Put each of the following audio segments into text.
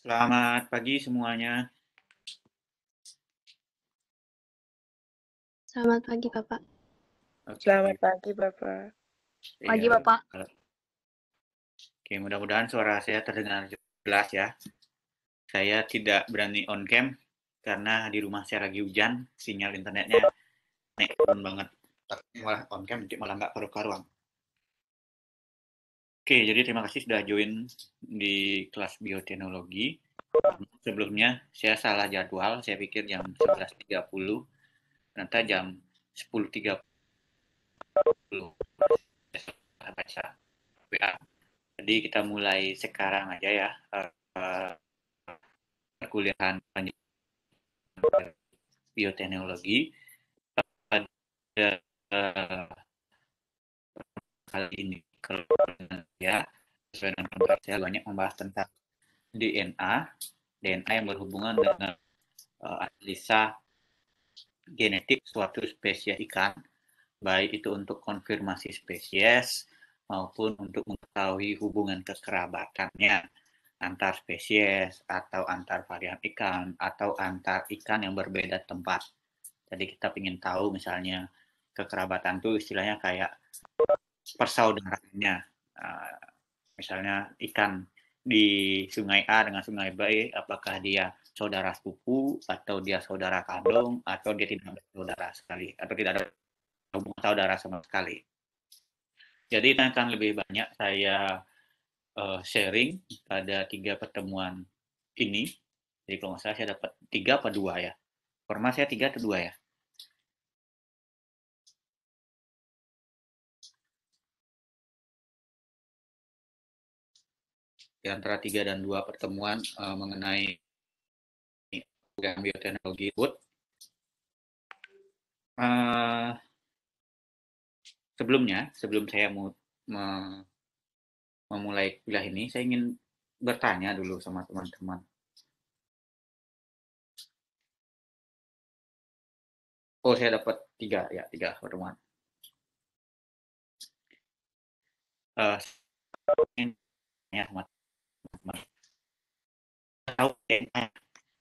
Selamat pagi semuanya. Selamat pagi, Bapak. Selamat Oke, pagi, Bapak. Pagi, iya. Bapak. Oke, mudah-mudahan suara saya terdengar jelas ya. Saya tidak berani on cam karena di rumah saya lagi hujan, sinyal internetnya naik turun banget. Tapi malah on cam nanti malah nggak karu-karuan. Oke, jadi terima kasih sudah join di kelas bioteknologi. Sebelumnya saya salah jadwal, saya pikir jam 11.30, ternyata jam 10.30 baca WA. Jadi kita mulai sekarang aja ya, perkuliahan bioteknologi. Pada kali ini kalau ya sesuai dengan kontrak saya banyak membahas tentang DNA, DNA yang berhubungan dengan analisa genetik suatu spesies ikan, baik itu untuk konfirmasi spesies maupun untuk mengetahui hubungan kekerabatannya antar spesies atau antar varian ikan atau antar ikan yang berbeda tempat. Jadi kita ingin tahu misalnya kekerabatan itu istilahnya kayak persaudaraannya. Misalnya ikan di sungai A dengan sungai B, apakah dia saudara sepupu atau dia saudara kandung atau dia tidak bersaudara sekali atau tidak ada hubungan saudara sama sekali. Jadi akan lebih banyak saya sharing pada 3 pertemuan ini. Jadi kalau nggak salah saya dapat 3 apa 2 ya. Format saya 3 atau 2 ya. Di antara 3 dan 2 pertemuan mengenai program bioteknologi food. Sebelum saya memulai kuliah ini, saya ingin bertanya dulu sama teman-teman. Oh, saya dapat 3 ya, 3 pertemuan. Ya, teman-teman. Tahu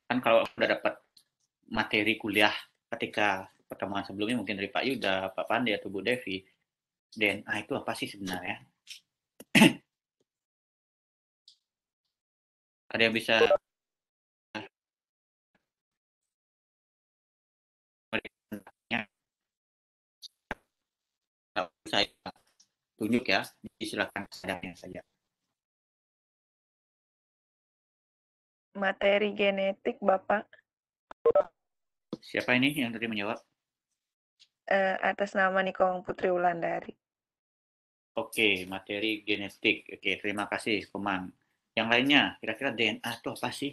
kan kalau udah dapat materi kuliah ketika pertemuan sebelumnya mungkin dari Pak Yuda, Pak Pandi atau Bu Devi, DNA itu apa sih sebenarnya? Ada yang bisa saya tunjuk ya, silakan sadarnya saja. Materi genetik, Bapak. Siapa ini yang tadi menjawab? Atas nama Nikong Putri Wulandari. Oke, materi genetik. Oke, terima kasih, Komang. Yang lainnya, kira-kira DNA itu apa sih?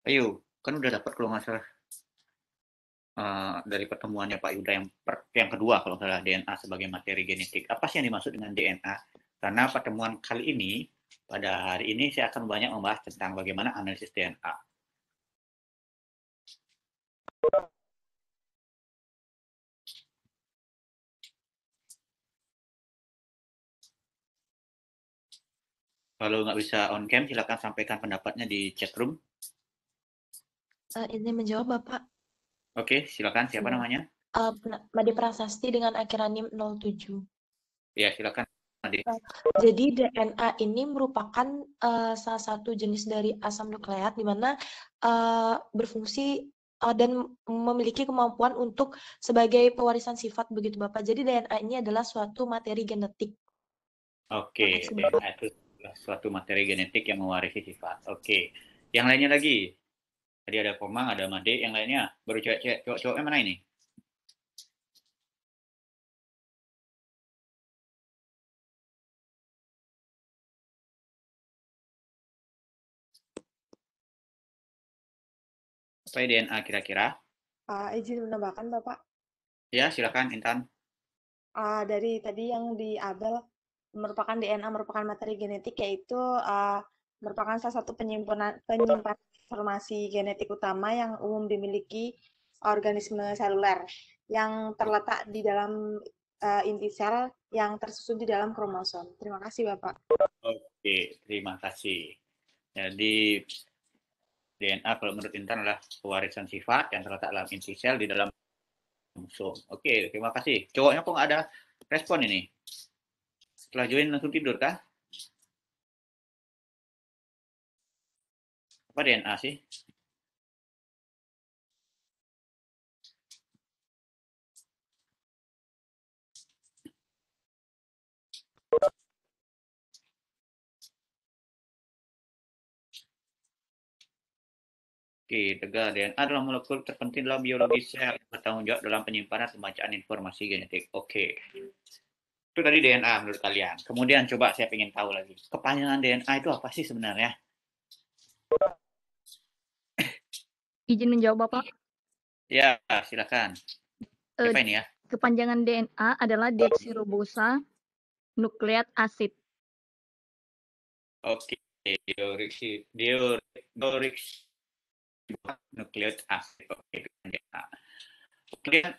Ayo, kan udah dapat kalau nggak salah dari pertemuannya Pak Yuda yang kedua kalau nggak salah DNA sebagai materi genetik. Apa sih yang dimaksud dengan DNA? Karena pertemuan kali ini, pada hari ini saya akan banyak membahas tentang bagaimana analisis DNA. Kalau nggak bisa on cam, silakan sampaikan pendapatnya di chat room. Ini menjawab, Bapak. Oke, silakan. Siapa namanya? Made Prasasti dengan akhiran NIM 07. Ya, silakan. Jadi DNA ini merupakan salah satu jenis dari asam nukleat di mana berfungsi dan memiliki kemampuan untuk sebagai pewarisan sifat begitu Bapak. Jadi DNA ini adalah suatu materi genetik. Oke, DNA itu suatu materi genetik yang mewarisi sifat. Oke, yang lainnya lagi. Tadi ada Komang, ada Made, yang lainnya baru cewek-cewek, cowok-cowoknya mana ini? Apa DNA kira-kira? Izin menambahkan, Bapak. Ya, silakan Intan. Dari tadi yang di Abel, DNA merupakan materi genetik, yaitu merupakan salah satu penyimpanan informasi genetik utama yang umum dimiliki organisme seluler yang terletak di dalam inti sel yang tersusun di dalam kromosom. Terima kasih, Bapak. Oke, terima kasih. Jadi DNA kalau menurut Intan adalah pewarisan sifat yang terletak dalam inti sel di dalam kromosom. Oke, terima kasih. Cowoknya kok nggak ada respon ini? Setelah join langsung tidur kah? Apa DNA sih? Oke, tegar. DNA adalah molekul terpenting dalam biologi sel yang bertanggung jawab dalam penyimpanan pembacaan informasi genetik. Oke. Itu tadi DNA menurut kalian. Kemudian coba saya ingin tahu lagi. Kepanjangan DNA itu apa sih sebenarnya? Izin menjawab, Bapak. Ya, silakan. Siapa ini ya? Kepanjangan DNA adalah deoksiribosa nukleat asid. Oke, nukleat asid. Oke, DNA. Kemudian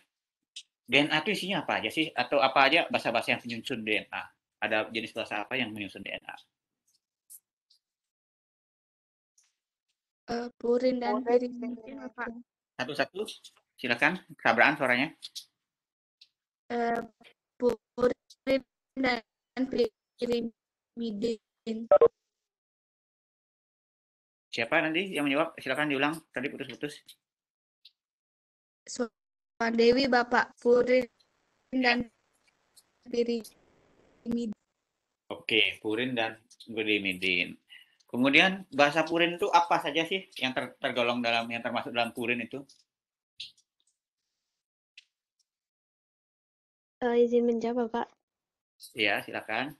DNA itu isinya apa aja sih? Atau apa aja bahasa-bahasa yang menyusun DNA? Ada jenis bahasa apa yang menyusun DNA? Purin dan pirimidin, Bapak. Satu-satu, silakan. Tabrakan suaranya. Purin dan pirimidin. Siapa nanti yang menjawab? Silakan diulang. Tadi putus-putus. Dewi, Bapak. Purin dan pirimidin. Oke, purin dan pirimidin. Kemudian bahasa purin itu apa saja sih yang tergolong dalam yang termasuk dalam purin itu? Izin menjawab, Pak. Ya, silakan.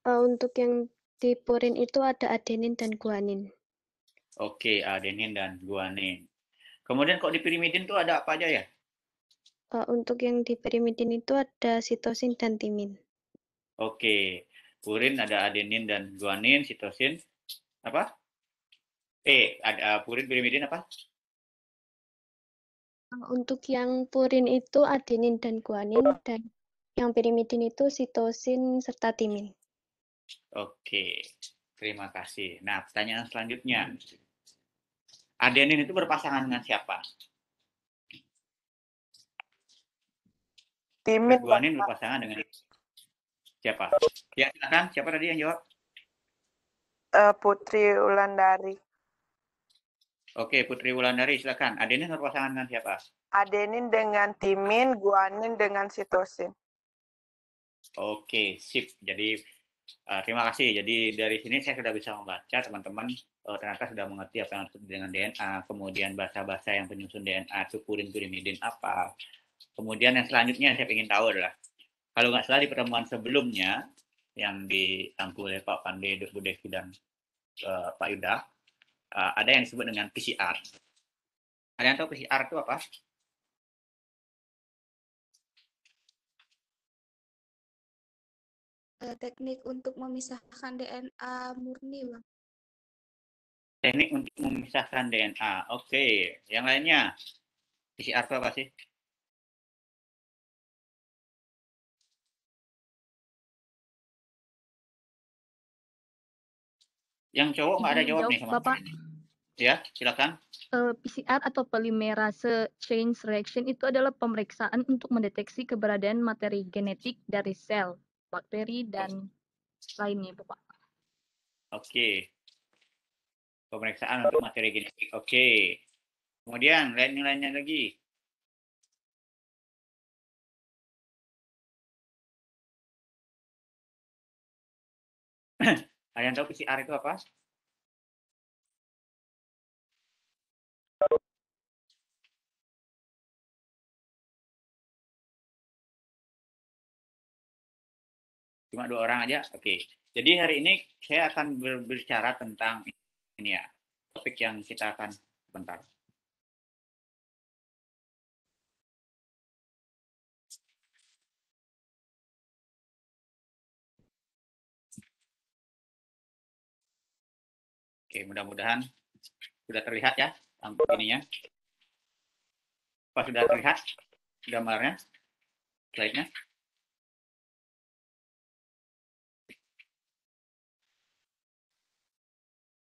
Untuk yang di purin itu ada adenin dan guanin. Oke, adenin dan guanin. Kemudian kok di pirimidin itu ada apa aja ya? Untuk yang di pirimidin itu ada sitosin dan timin. Oke, purin ada adenin dan guanin, sitosin apa? Ada purin pirimidin apa? Untuk yang purin itu adenin dan guanin, dan yang pirimidin itu sitosin serta timin. Oke, terima kasih. Nah, pertanyaan selanjutnya. Adenin itu berpasangan dengan siapa? Timin, Guanin berpasangan dengan siapa? Ya, silakan. Siapa tadi yang jawab? Putri Wulandari. Oke, Putri Wulandari, silakan. Adenin berpasangan dengan siapa? Adenin dengan timin, guanin dengan sitosin. Oke, sip. Jadi terima kasih. Jadi dari sini saya sudah bisa membaca teman-teman ternyata sudah mengerti apa yang disebut dengan DNA, kemudian bahasa-bahasa yang penyusun DNA, itu purin pirimidin apa. Kemudian yang selanjutnya saya ingin tahu adalah kalau nggak salah di pertemuan sebelumnya yang dirangkul oleh Pak Pande, Bu Devi dan Pak Yuda, ada yang disebut dengan PCR. Ada yang tahu PCR itu apa? Teknik untuk memisahkan DNA murni, Bang. Teknik untuk memisahkan DNA. Oke, yang lainnya PCR itu apa sih? Yang cowok nggak ada jawab nih, Bapak. Ya, silakan. PCR atau polymerase chain reaction itu adalah pemeriksaan untuk mendeteksi keberadaan materi genetik dari sel, bakteri, dan lainnya, Bapak. Oke. Pemeriksaan untuk materi genetik. Oke. Kemudian lainnya lagi. Ada yang tahu PCR itu apa? Cuma 2 orang aja. Oke. Jadi hari ini saya akan berbicara tentang ini ya. Topik yang kita akan bentar. Oke, mudah-mudahan sudah terlihat ya ininya. Apa sudah terlihat gambarnya, slide-nya?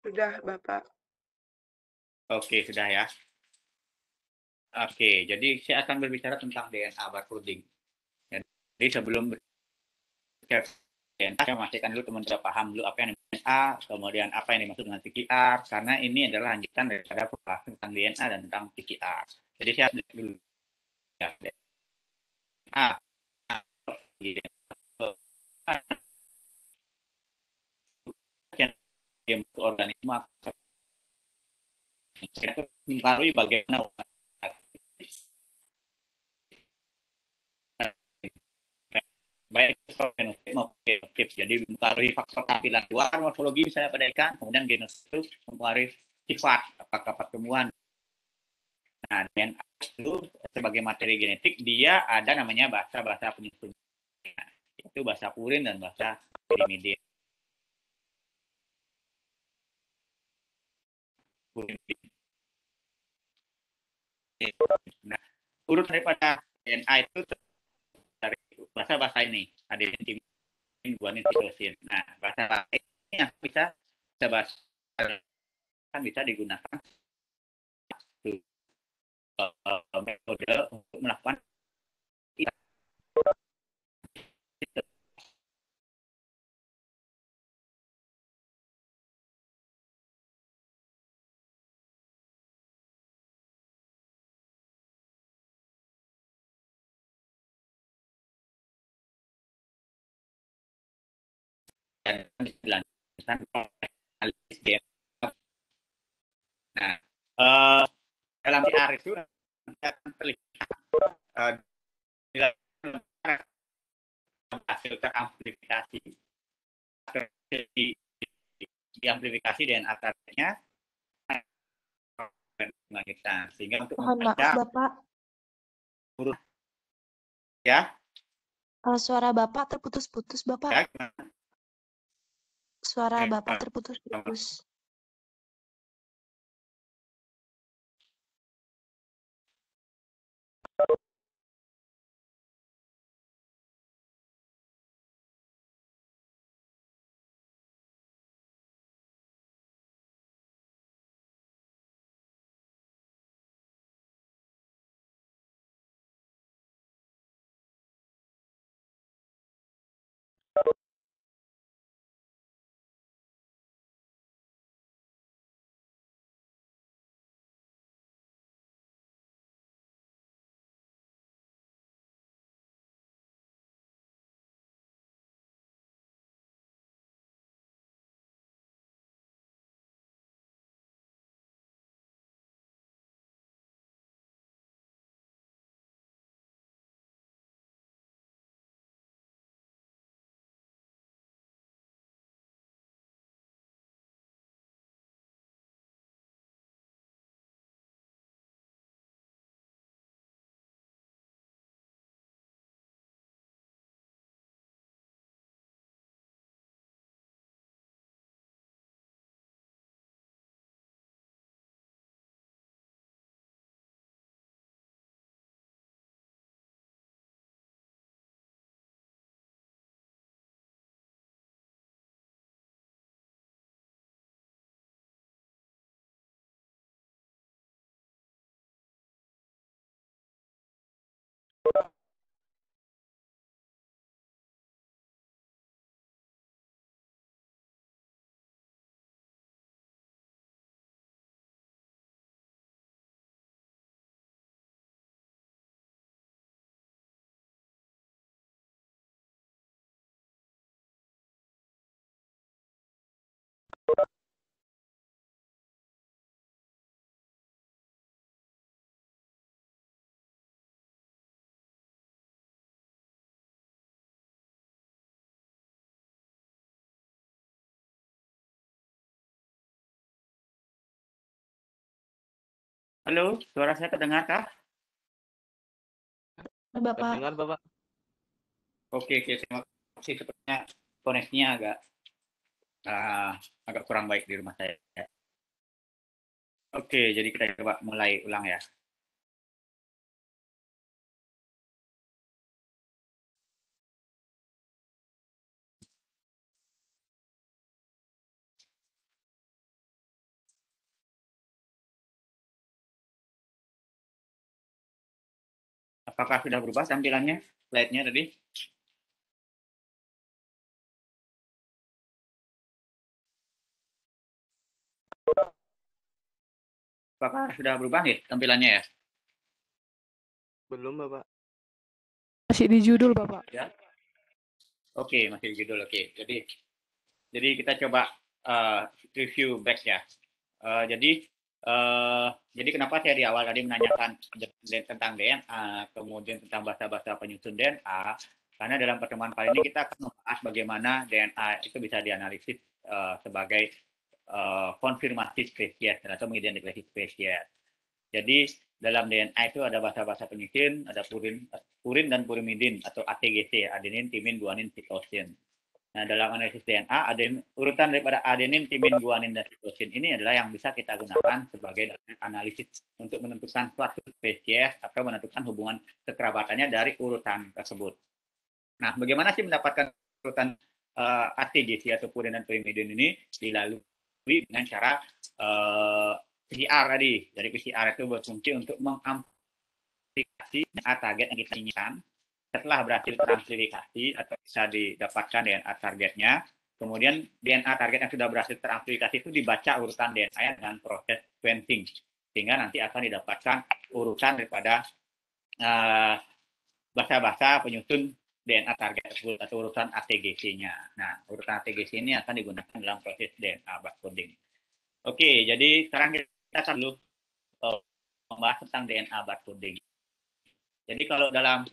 Sudah, Bapak. Oke, sudah ya. Oke, jadi saya akan berbicara tentang DNA barcoding. Jadi sebelum berbicara DNA, saya memastikan dulu teman-teman paham dulu apa yang DNA, kemudian apa yang dimaksud dengan PCR, karena ini adalah lanjutan daripada pembahasan tentang DNA dan tentang PCR. Jadi saya dulu ya, DNA yang organisme mempengaruhi bagaimana baik fenotipe maupun genotip. Jadi mempengaruhi faktor tampilan luar morfologi misalnya pada ikan, kemudian genotip mempengaruhi sifat apakah pertemuan. Nah, DNA itu sebagai materi genetik dia ada namanya bahasa penyusun, itu bahasa purin dan bahasa pirimidin. Nah, urut daripada DNA itu dari bahasa ini, adenin, timin, guanin, sitosin. Nah, bahasa lain yang bisa bisa digunakan metode untuk melakukan dan dilanjutkan analisis DNA. Nah, dalam PR itu akan terlihat hasil teramplifikasi diamplifikasi DNA targetnya kita, sehingga untuk Mohon maaf, membaca Bapak. huruf ya. Suara Bapak terputus-putus, Bapak. Ya, Suara Bapak terputus-putus. Halo, suara saya terdengarkah? Bapak. Terdengar, Bapak. Oke, terima kasih. Sepertinya koneksinya agak kurang baik di rumah saya. Oke, jadi kita coba mulai ulang ya. Apakah sudah berubah tampilannya, slide-nya tadi? Apakah sudah berubah nih tampilannya ya? Belum, Bapak. Masih di judul, Bapak. Ya. Oke, masih di judul. Oke. Jadi kita coba review back ya. Jadi kenapa saya di awal tadi menanyakan tentang DNA, kemudian tentang bahasa-bahasa penyusun DNA, karena dalam pertemuan kali ini kita akan membahas bagaimana DNA itu bisa dianalisis sebagai konfirmasi spesies atau mengidentifikasi spesies. Jadi dalam DNA itu ada bahasa-bahasa penyusun, ada purin dan purimidin atau ATGC, adenin, timin, guanin, sitosin. Nah, dalam analisis DNA, urutan daripada adenin, timin, guanin, dan sitosin ini adalah yang bisa kita gunakan sebagai analisis untuk menentukan suatu spesies atau menentukan hubungan kekerabatannya dari urutan tersebut. Nah, bagaimana sih mendapatkan urutan ATGC atau purin dan purimidin ini? Dilalui dengan cara PCR tadi. Dari PCR itu berfungsi untuk mengamplifikasi target yang kita inginkan. Setelah berhasil teramplifikasi atau bisa didapatkan DNA targetnya, kemudian DNA target yang sudah berhasil teramplifikasi itu dibaca urutan DNA dengan proses sequencing, sehingga nanti akan didapatkan urutan daripada bahasa-bahasa penyusun DNA target tersebut atau urutan ATGC-nya. Nah, urutan ATGC ini akan digunakan dalam proses DNA barcoding. Oke, jadi sekarang kita akan dulu membahas tentang DNA barcoding. Jadi kalau dalam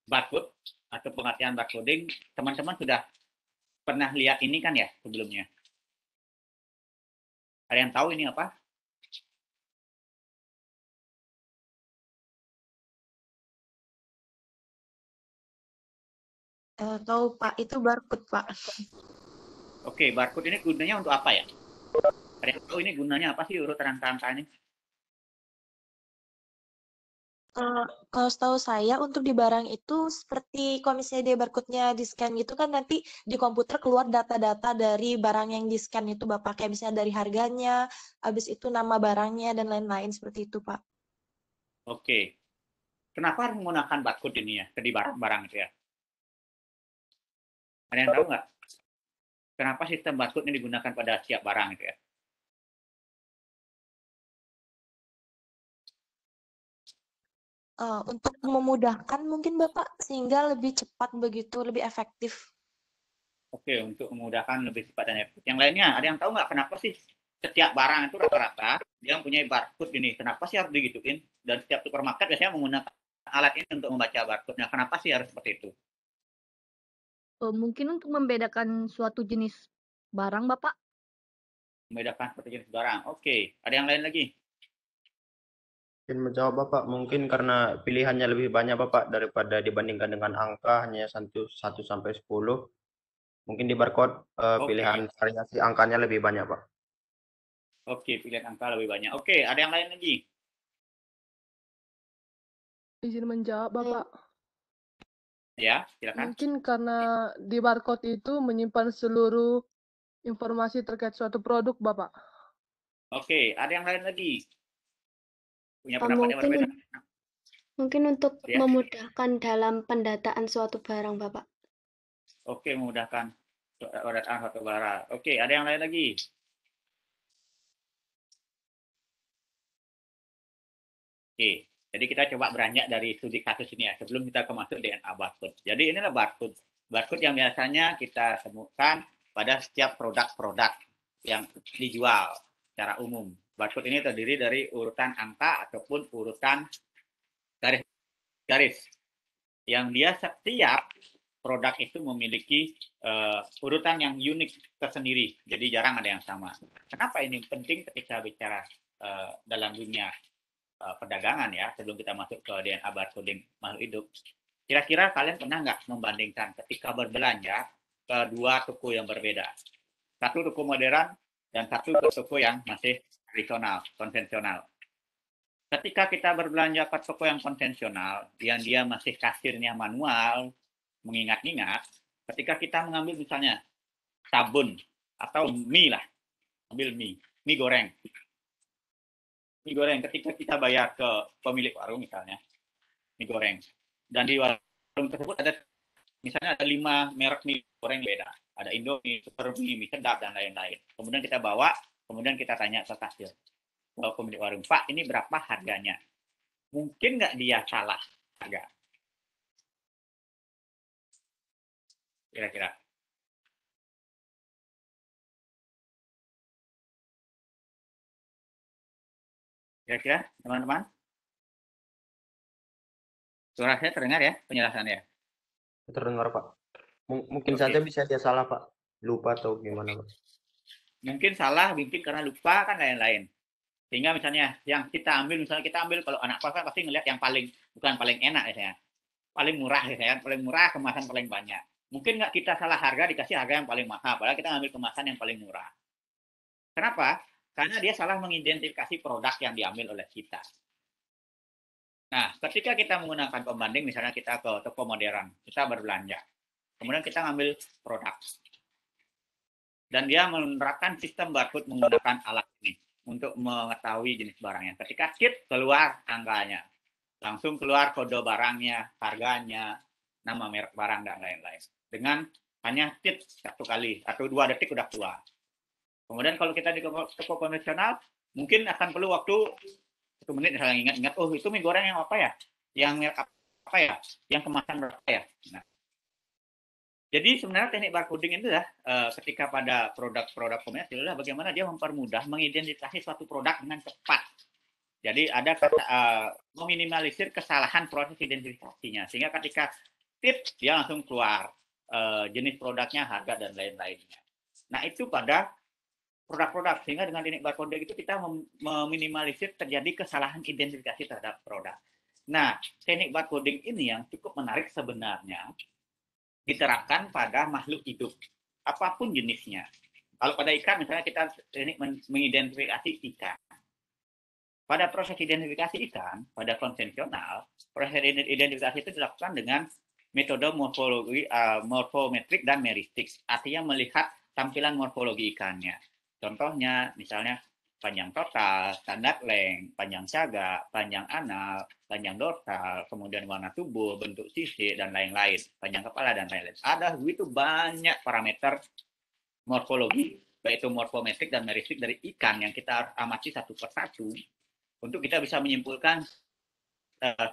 barcode atau pengertian barcoding, teman-teman sudah pernah lihat ini kan ya sebelumnya? Ada yang tahu ini apa? Tahu Pak, itu barcode Pak. Oke, barcode ini gunanya untuk apa ya? Ada yang tahu ini gunanya apa sih urutan angka-angka ini? Kalau setahu saya untuk di barang itu seperti kalau misalnya dia barcode-nya di-scan gitu kan nanti di komputer keluar data-data dari barang yang di-scan itu Bapak. Kayak misalnya dari harganya, habis itu nama barangnya dan lain-lain seperti itu Pak. Oke. Kenapa harus menggunakan barcode ini ya di barang-barang itu ya? Ada yang tahu nggak? Kenapa sistem barcode ini digunakan pada setiap barang itu ya? Untuk memudahkan mungkin Bapak sehingga lebih cepat begitu, lebih efektif. Oke, untuk memudahkan lebih cepat dan efektif. Yang lainnya, ada yang tahu nggak kenapa sih setiap barang itu rata-rata dia mempunyai barcode ini? Kenapa sih harus digituin? Dan setiap supermarket biasanya menggunakan alat ini untuk membaca barcode-nya. Kenapa sih harus seperti itu? Mungkin untuk membedakan suatu jenis barang, Bapak. Membedakan seperti jenis barang. Oke, ada yang lain lagi? Mungkin menjawab Bapak, mungkin karena pilihannya lebih banyak Bapak daripada dibandingkan dengan angka hanya 1 sampai 10. Mungkin di barcode pilihan variasi angkanya lebih banyak Pak. Oke, pilihan angka lebih banyak. Oke, ada yang lain lagi? Izin menjawab, Bapak. Ya, silakan. Mungkin karena di barcode itu menyimpan seluruh informasi terkait suatu produk, Bapak. Oke, ada yang lain lagi? Punya pendapat yang berbeda? Mungkin untuk Ya. memudahkan dalam pendataan suatu barang, Bapak. Oke, memudahkan pendataan suatu barang. Oke, ada yang lain lagi? Oke, jadi kita coba beranjak dari studi kasus ini ya, sebelum kita masuk DNA barcode. Jadi inilah barcode. Barcode yang biasanya kita temukan pada setiap produk-produk yang dijual secara umum. Barcode ini terdiri dari urutan angka ataupun urutan garis. Yang dia setiap produk itu memiliki urutan yang unik tersendiri. Jadi jarang ada yang sama. Kenapa ini penting ketika bicara dalam dunia perdagangan ya, sebelum kita masuk ke DNA barcoding makhluk hidup. Kira-kira kalian pernah nggak membandingkan ketika berbelanja ke dua toko yang berbeda? Satu toko modern, dan satu ke toko yang masih tradisional, konvensional. Ketika kita berbelanja ke toko yang konvensional, yang dia masih kasirnya manual, mengingat-ingat, ketika kita mengambil misalnya sabun atau mie lah, ambil mie goreng. Mie goreng, ketika kita bayar ke pemilik warung misalnya, mie goreng, dan di warung tersebut ada misalnya ada 5 merek mie goreng beda, ada Indomie, Super Mie Sedap, dan lain-lain. Kemudian kita bawa, kemudian kita tanya ke kasir, ke pemilik warung, Pak, ini berapa harganya? Mungkin nggak dia salah harga? Kira-kira. Kira-kira, teman-teman? Suara saya terdengar ya, penjelasannya? Terdengar, Pak. Mungkin Oke. saja bisa dia salah, Pak. Lupa atau gimana, Pak? Mungkin salah, mungkin karena lupa, kan lain-lain. Sehingga misalnya yang kita ambil, kalau anak kos kan pasti ngelihat yang bukan paling enak ya, paling murah ya, paling murah, kemasan paling banyak. Mungkin nggak kita salah harga, dikasih harga yang paling mahal, padahal kita ngambil kemasan yang paling murah. Kenapa? Karena dia salah mengidentifikasi produk yang diambil oleh kita. Nah, ketika kita menggunakan pembanding, misalnya kita ke toko modern, kita berbelanja, kemudian kita ngambil produk, dan dia menerapkan sistem barcode menggunakan alat ini untuk mengetahui jenis barangnya. Ketika kit keluar angkanya, langsung keluar kode barangnya, harganya, nama merek barang, dan lain-lain. Dengan hanya kit 1 kali atau 2 detik udah keluar. Kemudian kalau kita di toko konvensional, mungkin akan perlu waktu 1 menit misalnya ingat-ingat, oh itu mie goreng yang apa ya? Yang merek apa ya? Yang kemasan berapa ya? Nah, jadi sebenarnya teknik barcoding itu ketika pada produk-produk komersil adalah bagaimana dia mempermudah mengidentifikasi suatu produk dengan cepat. Jadi ada meminimalisir kesalahan proses identifikasinya, sehingga ketika tip dia langsung keluar jenis produknya, harga, dan lain-lainnya. Nah itu pada produk-produk, sehingga dengan teknik barcoding itu kita meminimalisir terjadi kesalahan identifikasi terhadap produk. Nah teknik barcoding ini yang cukup menarik sebenarnya diterapkan pada makhluk hidup, apapun jenisnya. Kalau pada ikan, misalnya kita teknik mengidentifikasi ikan. Pada proses identifikasi ikan, pada konvensional, proses identifikasi itu dilakukan dengan metode morfometrik dan meristik, artinya melihat tampilan morfologi ikannya. Contohnya, misalnya panjang total, standar length, panjang saga, panjang anal, panjang dorsal, kemudian warna tubuh, bentuk sisik, dan lain-lain, panjang kepala, dan lain-lain. Ada begitu banyak parameter morfologi, baik itu morfometrik dan meristik dari ikan yang kita harus amati satu persatu untuk kita bisa menyimpulkan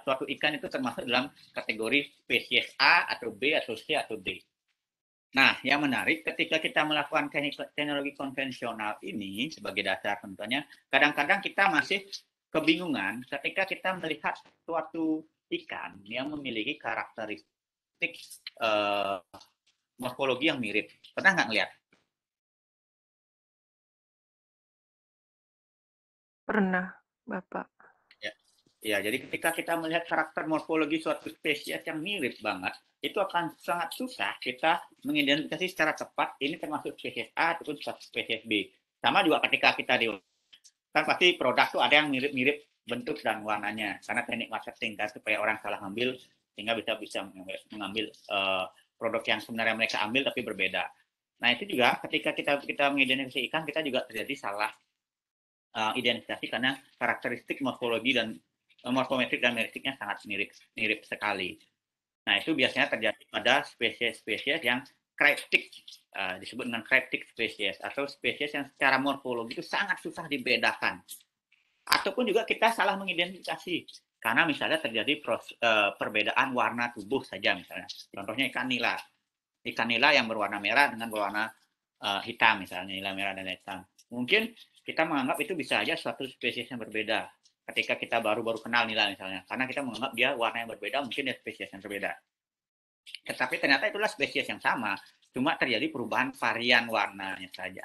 suatu ikan itu termasuk dalam kategori spesies A atau B atau C atau D. Nah, yang menarik ketika kita melakukan teknologi konvensional ini sebagai dasar tentunya, kadang-kadang kita masih kebingungan ketika kita melihat suatu ikan yang memiliki karakteristik morfologi yang mirip. Pernah nggak ngeliat? Pernah, Bapak. Ya, jadi ketika kita melihat karakter morfologi suatu spesies yang mirip banget, itu akan sangat susah kita mengidentifikasi secara tepat ini termasuk spesies A ataupun spesies B. Sama juga ketika kita kan pasti produk tuh ada yang mirip-mirip bentuk dan warnanya, karena teknik marketing kan supaya orang salah ambil sehingga bisa mengambil produk yang sebenarnya mereka ambil tapi berbeda. Nah itu juga ketika kita mengidentifikasi ikan, kita juga terjadi salah identifikasi karena karakteristik morfologi dan morfometrik dan meristiknya sangat mirip sekali. Nah itu biasanya terjadi pada spesies-spesies yang cryptic, disebut dengan cryptic spesies, atau spesies yang secara morfologi itu sangat susah dibedakan. Ataupun juga kita salah mengidentifikasi, karena misalnya terjadi perbedaan warna tubuh saja misalnya. Contohnya ikan nila. Ikan nila yang berwarna merah dengan berwarna hitam misalnya, nila merah dan hitam. Mungkin kita menganggap itu bisa saja suatu spesies yang berbeda ketika kita baru kenal nila misalnya, karena kita menganggap dia warna yang berbeda, mungkin dia spesies yang berbeda. Tetapi ternyata itulah spesies yang sama, cuma terjadi perubahan varian warnanya saja.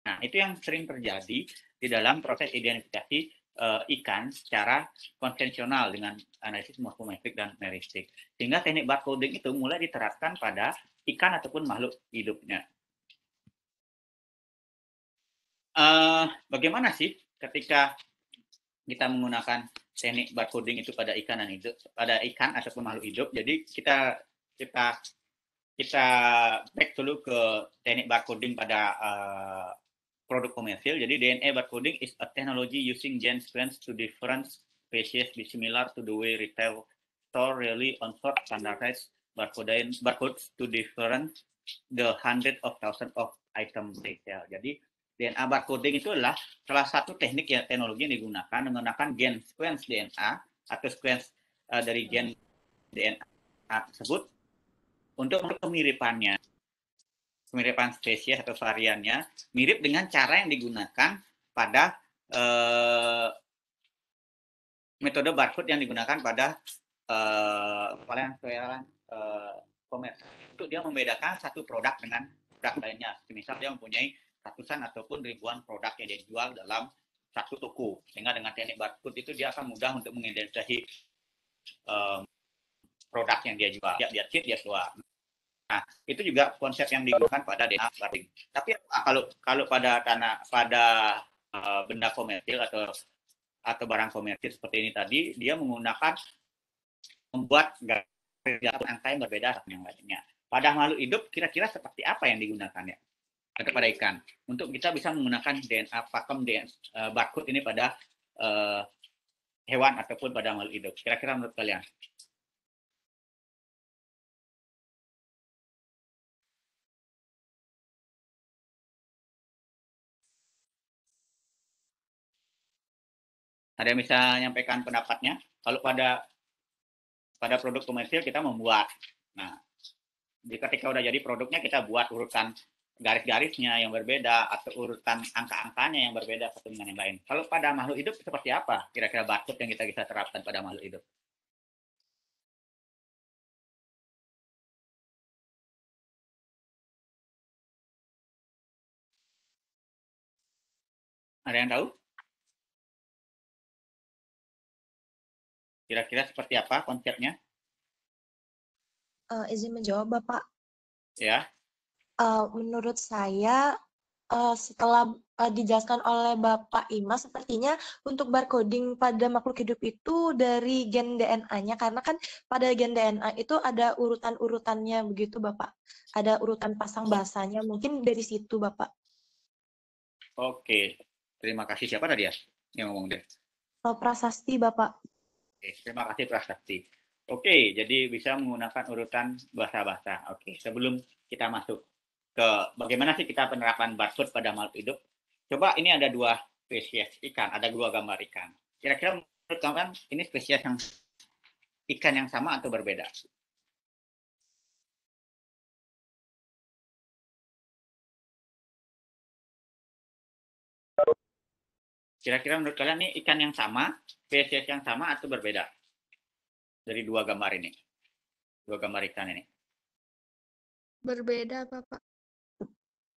Nah, itu yang sering terjadi di dalam proses identifikasi ikan secara konvensional dengan analisis morfometrik dan meristik. Sehingga teknik barcoding itu mulai diterapkan pada ikan ataupun makhluk hidupnya. Bagaimana sih ketika kita menggunakan teknik barcoding itu pada ikan dan hidup, pada ikan ataupun makhluk hidup. Jadi kita back dulu ke teknik barcoding pada produk komersil. Jadi DNA barcoding is a technology using gene sequence to different species be similar to the way retail store really on short standardized barcodes to different the hundred of thousands of item retail. Jadi DNA barcoding itu adalah salah satu teknik ya teknologi yang digunakan menggunakan gen sequence DNA atau sequence dari gen DNA tersebut untuk kemiripan spesies atau variannya mirip dengan cara yang digunakan pada metode barcode yang digunakan pada komersial untuk dia membedakan satu produk dengan produk lainnya. Misal dia mempunyai ratusan ataupun ribuan produk yang dia jual dalam satu toko, sehingga dengan teknik barcode itu dia akan mudah untuk mengidentifikasi produk yang dia jual. Dia chip, dia keluar. Nah, itu juga konsep yang digunakan pada DNA barcoding. Tapi kalau pada benda komersil atau barang komersil seperti ini tadi, dia membuat angka yang berbeda dengan yang lainnya. Pada makhluk hidup, kira-kira seperti apa yang digunakan ya? Atau pada ikan, untuk kita bisa menggunakan DNA pakem barcode ini pada hewan ataupun pada makhluk hidup. Kira-kira menurut kalian? Ada yang bisa menyampaikan pendapatnya? Kalau pada produk komersil kita membuat. Nah, ketika udah jadi produknya kita buat urutan garis-garisnya yang berbeda atau urutan angka-angkanya yang berbeda satu dengan yang lain. Kalau pada makhluk hidup seperti apa kira-kira barcode yang kita bisa terapkan pada makhluk hidup? Ada yang tahu? Kira-kira seperti apa konsepnya? Izin menjawab, Bapak. Ya. Menurut saya, setelah dijelaskan oleh Bapak Imas, sepertinya untuk barcoding pada makhluk hidup itu dari gen DNA-nya, karena kan pada gen DNA itu ada urutan-urutannya begitu, Bapak. Ada urutan pasang basanya, mungkin dari situ, Bapak. Oke, terima kasih. Siapa tadi ya yang ngomong deh? Prasasti, Bapak. Oke, terima kasih Prasasti. Oke, jadi bisa menggunakan urutan bahasa-bahasa. Oke, sebelum kita masuk ke bagaimana sih kita penerapan barcode pada makhluk hidup, coba ini ada dua spesies ikan, ada dua gambar ikan. Kira-kira menurut kalian ini spesies yang ikan yang sama atau berbeda? Kira-kira menurut kalian ini ikan yang sama, spesies yang sama atau berbeda? Dari dua gambar ini. Dua gambar ikan ini. Berbeda, Bapak.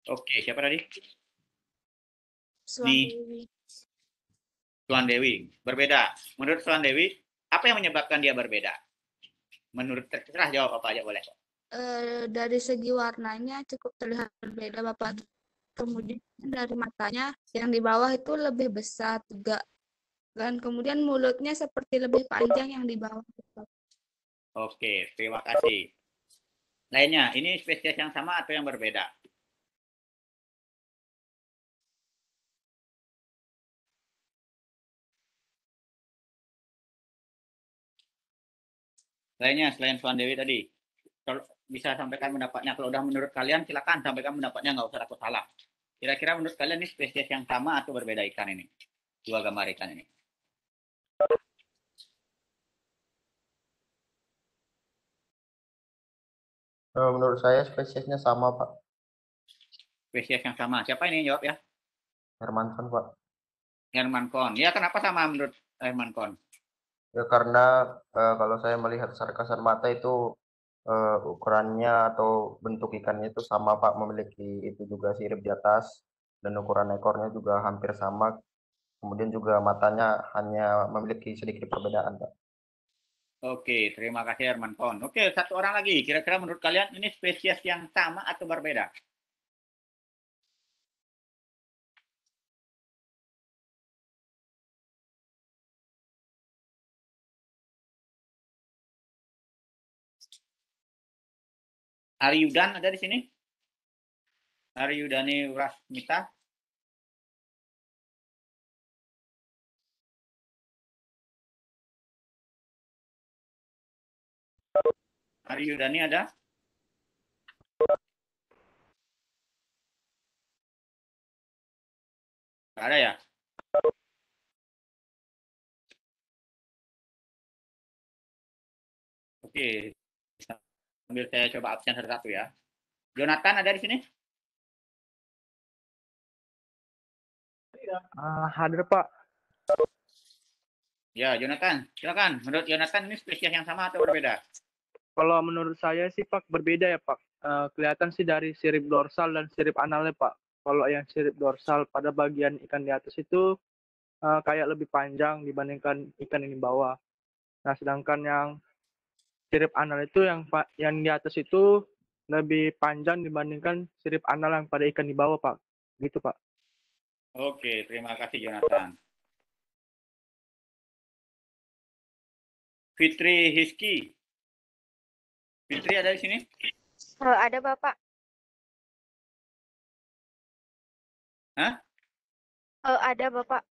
Oke, siapa tadi? Suan Dewi. Suan Dewi. Berbeda. Menurut Suan Dewi, apa yang menyebabkan dia berbeda? Menurut terserah jawab apa aja boleh. Dari segi warnanya cukup terlihat berbeda, Bapak. Kemudian dari matanya yang di bawah itu lebih besar juga. Dan kemudian mulutnya seperti lebih panjang yang di bawah. Oke, terima kasih. Lainnya, ini spesies yang sama atau yang berbeda? Lainnya, selain Suan Dewi tadi. Kalau bisa sampaikan pendapatnya. Kalau udah menurut kalian, silakan sampaikan pendapatnya, nggak usah takut salah. Kira-kira menurut kalian ini spesies yang sama atau berbeda ikan ini? Dua gambar ikan ini. Menurut saya spesiesnya sama, Pak. Spesies yang sama. Siapa ini jawab ya? Hermankon, Pak. Hermankon. Ya, kenapa sama menurut Hermankon? Ya karena kalau saya melihat secara kasat mata itu ukurannya atau bentuk ikannya itu sama, Pak, memiliki itu juga sirip di atas dan ukuran ekornya juga hampir sama. Kemudian juga matanya hanya memiliki sedikit perbedaan, Pak. Oke, terima kasih Hermankon. Oke, satu orang lagi. Kira-kira menurut kalian ini spesies yang sama atau berbeda? Aryudan ada di sini? Aryudani Rasmita. Aryudani ada? Nggak ada ya? Oke, sambil saya coba absen satu-satu ya. Jonathan ada di sini? Hadir Pak. Ya, Jonathan, silakan. Menurut Jonathan ini spesies yang sama atau berbeda? Kalau menurut saya sih Pak berbeda ya Pak. Kelihatan sih dari sirip dorsal dan sirip analnya Pak. Kalau yang sirip dorsal pada bagian ikan di atas itu kayak lebih panjang dibandingkan ikan yang di bawah. Nah, sedangkan yang sirip anal itu yang di atas itu lebih panjang dibandingkan sirip anal yang pada ikan di bawah Pak. Gitu Pak. Oke, terima kasih Jonathan. Fitri Hiski. Fitri ada di sini? Ada Bapak. Hah? Ada Bapak.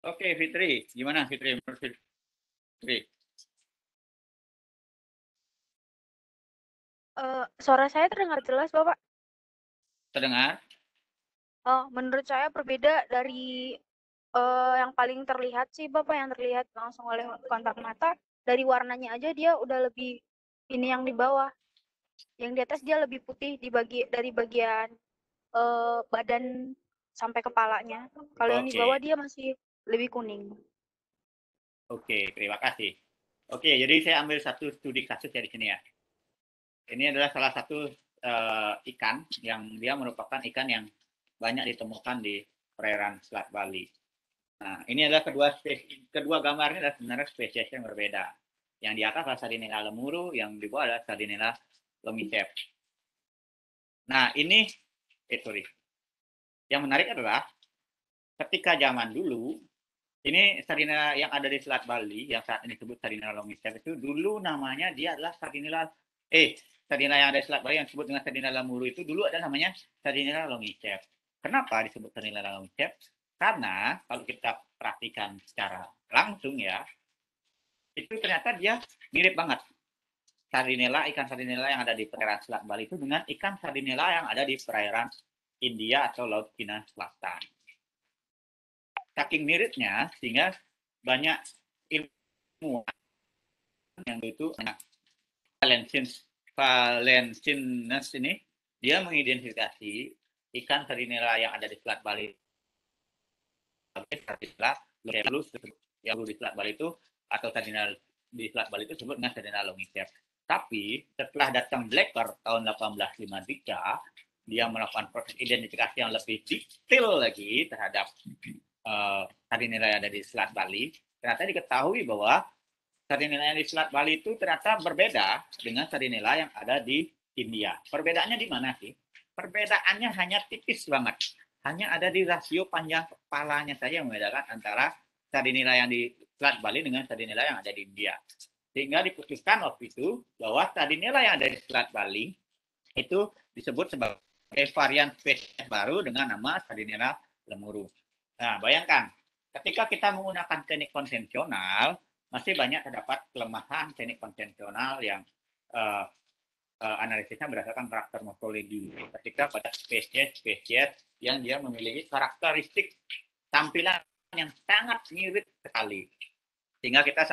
Oke, Fitri. Gimana Fitri? Menurut Fitri? Suara saya terdengar jelas Bapak? Terdengar? Menurut saya berbeda dari yang paling terlihat sih Bapak, yang terlihat langsung oleh kontak mata. Dari warnanya aja dia udah lebih ini yang di bawah. Yang di atas dia lebih putih dari bagian badan sampai kepalanya. Kalau yang di bawah dia masih lebih kuning. Oke, terima kasih. Oke, jadi saya ambil satu studi kasus ya di sini ya. Ini adalah salah satu ikan yang dia merupakan ikan yang banyak ditemukan di perairan Selat Bali. Nah, ini adalah kedua gambarnya adalah sebenarnya spesies yang berbeda. Yang di atas adalah Sardinella lemuru, yang di bawah adalah Sardinella lomicep. Nah, ini yang menarik adalah ketika zaman dulu, ini Sardinella yang ada di Selat Bali, yang saat ini disebut Sardinella lomicep itu dulu namanya dia adalah Sardinella yang ada di Selat Bali yang disebut dengan Sardinella lemuru itu dulu ada namanya Sardinella lomicep. Kenapa disebut Sardinella lomicep? Karena kalau kita perhatikan secara langsung ya, itu ternyata dia mirip banget. Ikan Sardinella yang ada di perairan Selat Bali itu dengan ikan Sardinella yang ada di perairan India atau Laut Cina Selatan. Saking miripnya, sehingga banyak ilmuwan yang itu Valenciennes ini, dia mengidentifikasi ikan Sardinella yang ada di Selat Bali yang di Selat Bali itu atau Sardinella di Selat Bali itu disebut dengan Sardinella lomicep. Tapi setelah datang Blacker tahun 1853, dia melakukan proses identifikasi yang lebih detail lagi terhadap Sardinella yang ada di Selat Bali. Ternyata diketahui bahwa Sardinella yang di Selat Bali itu ternyata berbeda dengan Sardinella yang ada di India. Perbedaannya di mana sih? Perbedaannya hanya tipis banget. Hanya ada di rasio panjang kepalanya saja yang membedakan antara Sardinella yang di Selat Bali dengan Sardinella yang ada di India. Sehingga diputuskan waktu itu bahwa Sardinella yang ada di Selat Bali itu disebut sebagai varian spesies baru dengan nama Sardinella lemuru. Nah, bayangkan, ketika kita menggunakan teknik konvensional, masih banyak terdapat kelemahan teknik konvensional yang analisisnya berdasarkan karakter morfologi. Ketika pada spesies yang dia memiliki karakteristik tampilan yang sangat mirip sekali. Sehingga kita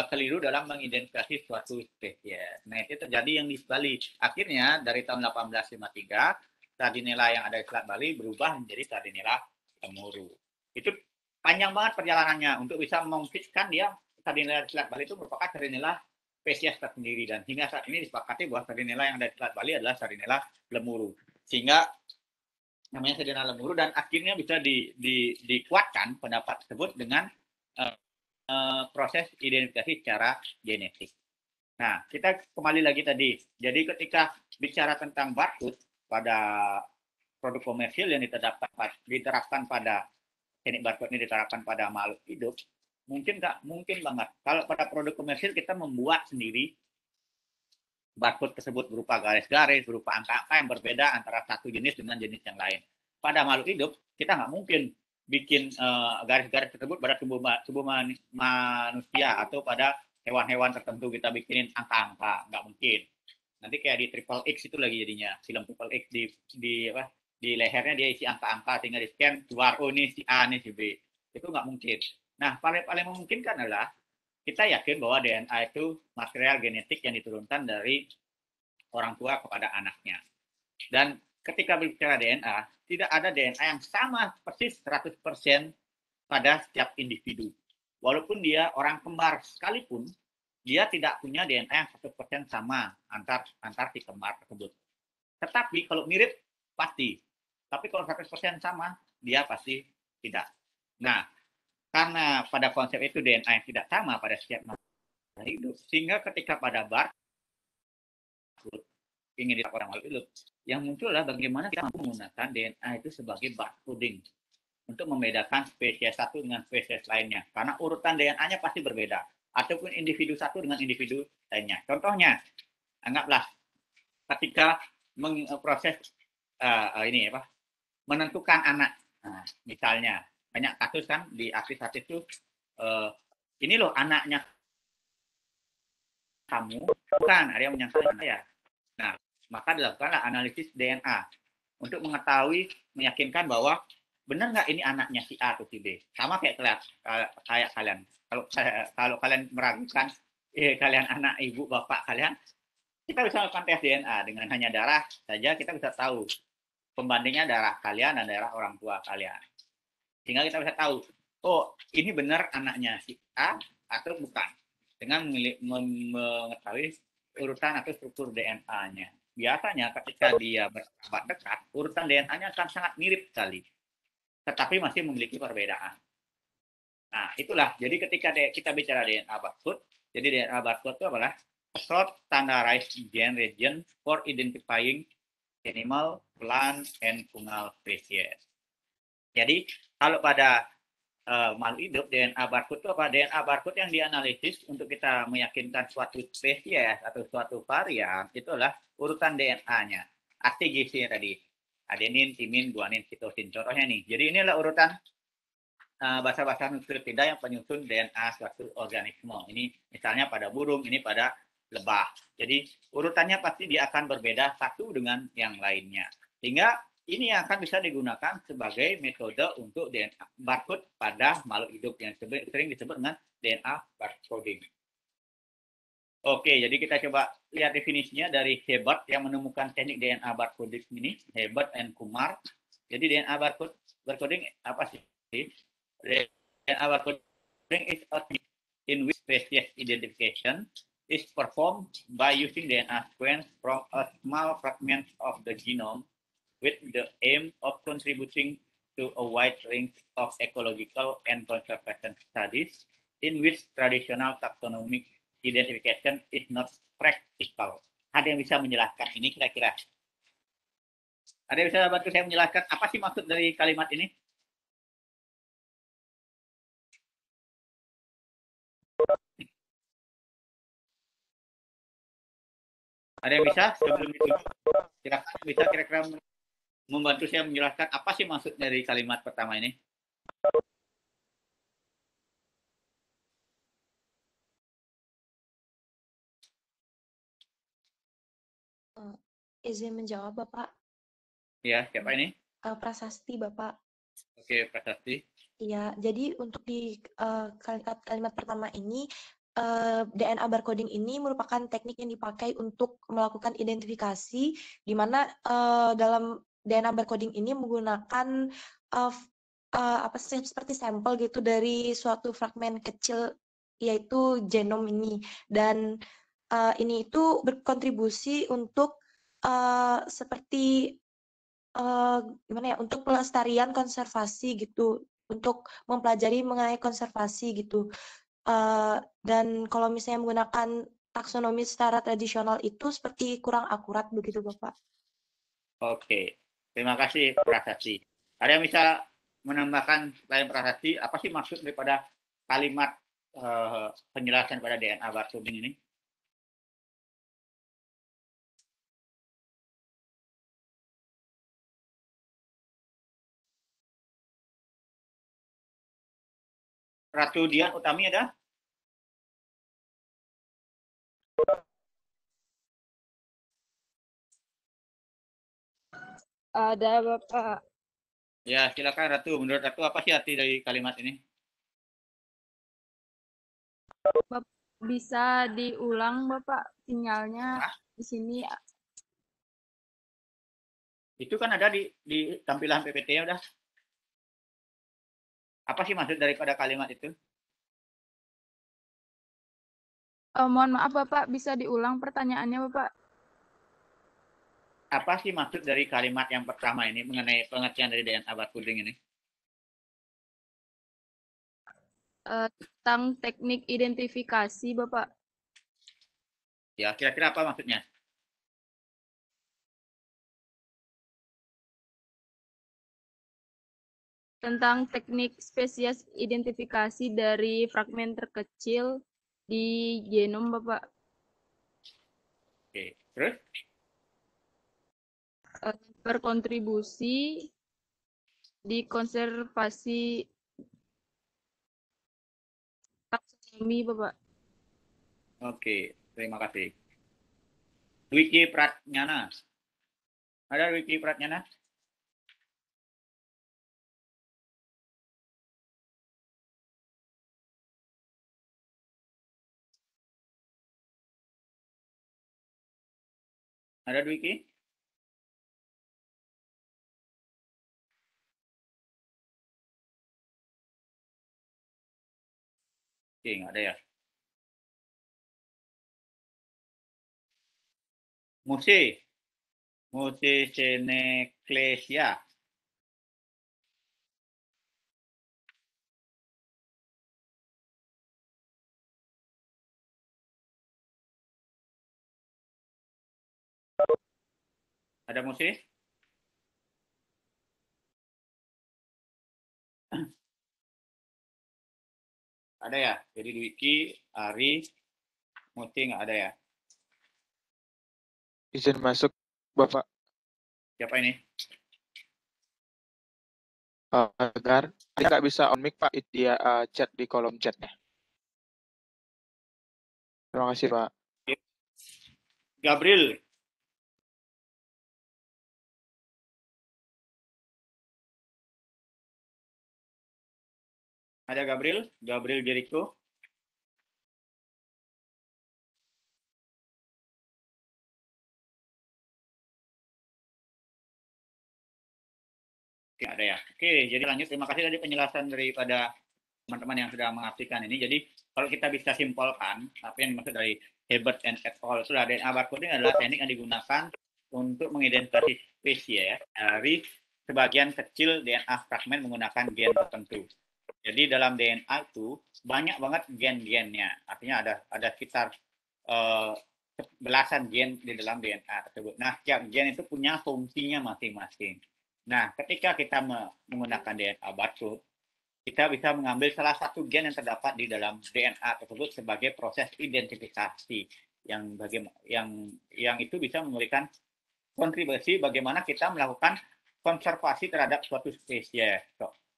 keliru dalam mengidentifikasi suatu spesies. Nah, itu terjadi yang di Bali. Akhirnya dari tahun 1853, Sardinella yang ada di Selat Bali berubah menjadi Sardinella lemuru. Itu panjang banget perjalanannya untuk bisa mengfixkan dia Sardinella di Selat Bali itu merupakan Sardinella spesies tersendiri, dan hingga saat ini disepakati bahwa Sardinella yang ada di Selat Bali adalah Sardinella lemuru, sehingga namanya Sardinella lemuru, dan akhirnya bisa dikuatkan pendapat tersebut dengan proses identifikasi secara genetik. Nah, kita kembali lagi tadi. Jadi ketika bicara tentang barcode pada produk komersil yang diterapkan pada teknik barcode ini diterapkan pada makhluk hidup, mungkin banget. Kalau pada produk komersil kita membuat sendiri barcode tersebut berupa garis-garis, berupa angka-angka yang berbeda antara satu jenis dengan jenis yang lain. Pada makhluk hidup, kita nggak mungkin bikin garis-garis tersebut pada tubuh manusia atau pada hewan-hewan tertentu kita bikinin angka-angka, nggak mungkin. Nanti kayak di Triple X itu lagi jadinya, film Triple X di lehernya dia isi angka-angka sehingga di scan keluar, oh ini si A, ini si B. Itu nggak mungkin. Nah, paling memungkinkan adalah kita yakin bahwa DNA itu material genetik yang diturunkan dari orang tua kepada anaknya. Dan ketika berbicara DNA, tidak ada DNA yang sama persis 100% pada setiap individu. Walaupun dia orang kembar sekalipun, dia tidak punya DNA yang 100% sama antar si kembar tersebut. Tetapi kalau mirip, pasti. Tapi kalau 100% sama, dia pasti tidak. Nah, karena pada konsep itu DNA yang tidak sama pada setiap makhluk hidup, sehingga ketika pada barcode ingin didapat orang makhluk hidup, yang muncul adalah bagaimana kita menggunakan DNA itu sebagai barcoding untuk membedakan spesies satu dengan spesies lainnya. Karena urutan DNA-nya pasti berbeda, ataupun individu satu dengan individu lainnya. Contohnya, anggaplah ketika proses menentukan anak, nah, misalnya banyak kasus kan di artis-artis itu ini loh anaknya kamu, bukan, ada yang menyangka saya. Nah, maka dilakukanlah analisis DNA untuk mengetahui, meyakinkan bahwa benar nggak ini anaknya si A atau si B. Sama kayak kalian. Kalau kalian meragukan kalian anak ibu bapak kalian, kita bisa melakukan tes DNA dengan hanya darah saja kita bisa tahu pembandingnya darah kalian dan darah orang tua kalian. Sehingga kita bisa tahu, oh ini benar anaknya si A atau bukan. Dengan mengetahui urutan atau struktur DNA-nya. Biasanya ketika dia bersahabat dekat, urutan DNA-nya akan sangat mirip sekali. Tetapi masih memiliki perbedaan. Nah, itulah. Jadi ketika kita bicara DNA barcode, jadi DNA barcode itu adalah a short standardized gene region for identifying animal, plant, and fungal species. Jadi kalau pada makhluk hidup, DNA barcode itu apa? DNA barcode yang dianalisis untuk kita meyakinkan suatu spesies atau suatu varian itu adalah urutan DNA-nya. Arti gizi tadi. Adenin, timin, guanin, sitosin. Contohnya nih. Jadi ini adalah urutan bahasa-bahasa nukleotida yang penyusun DNA suatu organisme. Ini misalnya pada burung, ini pada lebah. Jadi urutannya pasti dia akan berbeda satu dengan yang lainnya. Sehingga ini akan bisa digunakan sebagai metode untuk DNA barcode pada makhluk hidup yang sering disebut dengan DNA barcoding. Oke, jadi kita coba lihat definisinya dari Hebert yang menemukan teknik DNA barcoding ini, Hebert and Kumar. Jadi DNA barcoding apa sih? DNA barcoding is a technique in which species identification is performed by using DNA sequence from a small fragment of the genome with the aim of contributing to a wide range of ecological and conservation studies in which traditional taxonomic identification is not practical. Ada yang bisa menjelaskan ini kira-kira? Ada yang bisa bantu saya menjelaskan apa sih maksud dari kalimat ini? Ada yang bisa sebelum itu? Bisa kira-kira membantu saya menjelaskan apa sih maksud dari kalimat pertama ini? Izin menjawab, Bapak. Ya, siapa ini? Prasasti, Bapak. Oke, Prasasti. Iya, jadi untuk di kalimat pertama ini, DNA barcoding ini merupakan teknik yang dipakai untuk melakukan identifikasi, di mana dalam DNA barcoding ini menggunakan seperti sampel gitu dari suatu fragmen kecil, yaitu genom ini, dan ini itu berkontribusi untuk seperti gimana ya, untuk pelestarian konservasi gitu, untuk mempelajari mengenai konservasi gitu. Dan kalau misalnya menggunakan taksonomi secara tradisional itu seperti kurang akurat begitu, Bapak. Oke, terima kasih Prasasti. Ada yang bisa menambahkan selain Prasasti, apa sih maksud daripada kalimat penjelasan pada DNA barcoding ini? Ratu Dian Utami ada? Ada Bapak. Ya, silakan Ratu. Menurut Ratu apa sih arti dari kalimat ini? Bisa diulang Bapak sinyalnya di sini. Itu kan ada di tampilan PPT-nya udah. Apa sih maksud daripada kalimat itu? Mohon maaf Bapak, bisa diulang pertanyaannya Bapak? Apa sih maksud dari kalimat yang pertama ini mengenai pengertian dari DNA barcoding ini? Tentang teknik identifikasi Bapak. Ya, kira-kira apa maksudnya? Tentang teknik spesies identifikasi dari fragmen terkecil di genom Bapak. Oke, terus? Berkontribusi di konservasi taksonomi Bapak. Oke, terima kasih. Dwiki Pratnyana. Ada Dwiki Pratnyana? Ada Dwiki? Oke, nggak ada ya. Musi Seneclesia. Ada Musi? Ada ya. Jadi Dwiki, Ari, Musi nggak ada ya. Izin masuk, Bapak. Siapa ini? Agar nggak bisa on mic, Pak. Dia chat di kolom chatnya. Terima kasih, Pak. Gabriel. Ada Gabriel? Gabriel Jericho? Oke, ada ya. Oke, jadi lanjut. Terima kasih tadi penjelasan daripada teman-teman yang sudah mengartikan ini. Jadi, kalau kita bisa simpulkan, apa yang dimaksud dari Hebert and et al. Sudah DNA barcoding adalah teknik yang digunakan untuk mengidentifikasi spesies dari sebagian kecil DNA fragmen menggunakan gen tertentu. Jadi dalam DNA itu banyak banget gen-gennya. Artinya ada sekitar belasan gen di dalam DNA tersebut. Nah, setiap gen itu punya fungsinya masing-masing. Nah, ketika kita menggunakan DNA barcode, kita bisa mengambil salah satu gen yang terdapat di dalam DNA tersebut sebagai proses identifikasi yang itu bisa memberikan kontribusi bagaimana kita melakukan konservasi terhadap suatu spesies.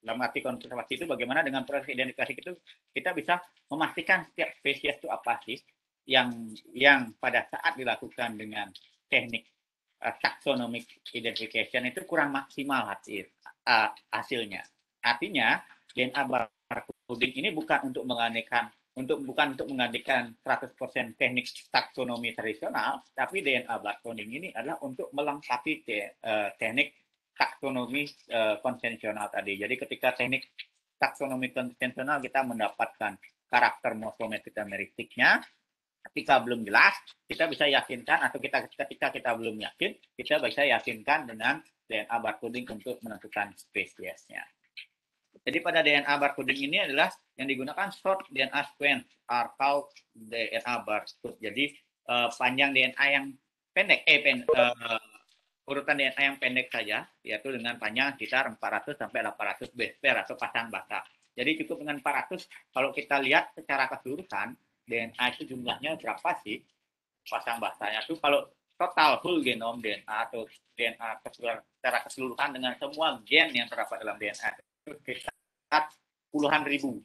Dalam arti konservasi itu bagaimana dengan proses identifikasi itu kita bisa memastikan setiap spesies itu apa sih yang pada saat dilakukan dengan teknik taxonomic identification itu kurang maksimal hasilnya. Artinya DNA barcoding ini bukan untuk menggantikan 100% teknik taksonomi tradisional, tapi DNA barcoding ini adalah untuk melengkapi teknik taksonomi konvensional tadi. Jadi ketika teknik taksonomi konvensional kita mendapatkan karakter morfometrik dan meristiknya, ketika belum jelas, kita bisa yakinkan, atau ketika kita belum yakin, kita bisa yakinkan dengan DNA barcoding untuk menentukan spesiesnya. Jadi pada DNA barcoding ini adalah yang digunakan short DNA sequence atau DNA barcode. Jadi panjang DNA yang pendek, urutan DNA yang pendek saja, yaitu dengan panjang sekitar 400 sampai 800 base pair atau pasang basa. Jadi cukup dengan 400. Kalau kita lihat secara keseluruhan, DNA itu jumlahnya berapa sih pasang basanya itu kalau total whole genome DNA atau DNA secara keseluruhan dengan semua gen yang terdapat dalam DNA itu sekitar puluhan ribu.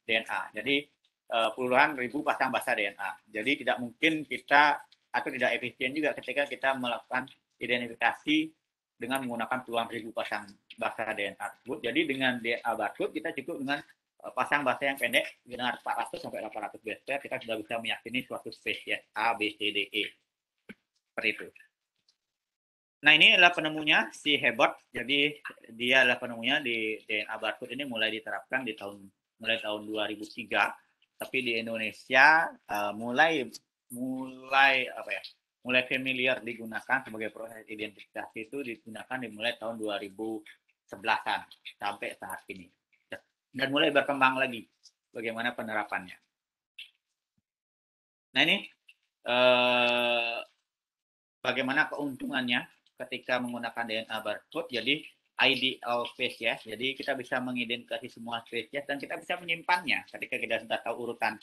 DNA. Jadi puluhan ribu pasang basa DNA. Jadi tidak mungkin kita atau tidak efisien juga ketika kita melakukan identifikasi dengan menggunakan puluhan ribu pasang basa DNA tersebut. Jadi dengan DNA barcode kita cukup dengan pasang basa yang pendek dengan 400 sampai 800 base pair kita sudah bisa meyakini suatu spesies A, B, C, D, E. Seperti itu. Nah, ini adalah penemunya si Hebert. Jadi dia adalah penemunya di DNA barcode ini mulai diterapkan di mulai tahun 2003. Tapi di Indonesia mulai familiar digunakan sebagai proses identifikasi itu digunakan dimulai tahun 2011-an sampai saat ini. Dan mulai berkembang lagi bagaimana penerapannya. Nah, ini bagaimana keuntungannya ketika menggunakan DNA barcode. Jadi ideal spesies, jadi kita bisa mengidentifikasi semua spesies dan kita bisa menyimpannya ketika kita sudah tahu urutan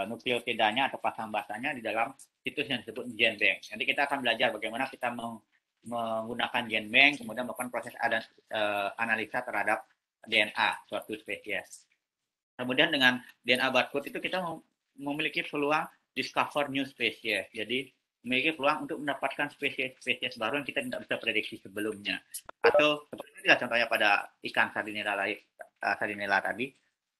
nukleotidanya atau pasang basanya di dalam situs yang disebut GenBank. Nanti kita akan belajar bagaimana kita menggunakan GenBank, kemudian melakukan proses analisa terhadap DNA suatu spesies. Kemudian dengan DNA barcode itu kita memiliki peluang discover new species. Jadi memiliki peluang untuk mendapatkan spesies baru yang kita tidak bisa prediksi sebelumnya. Atau seperti contohnya pada ikan sardinella tadi,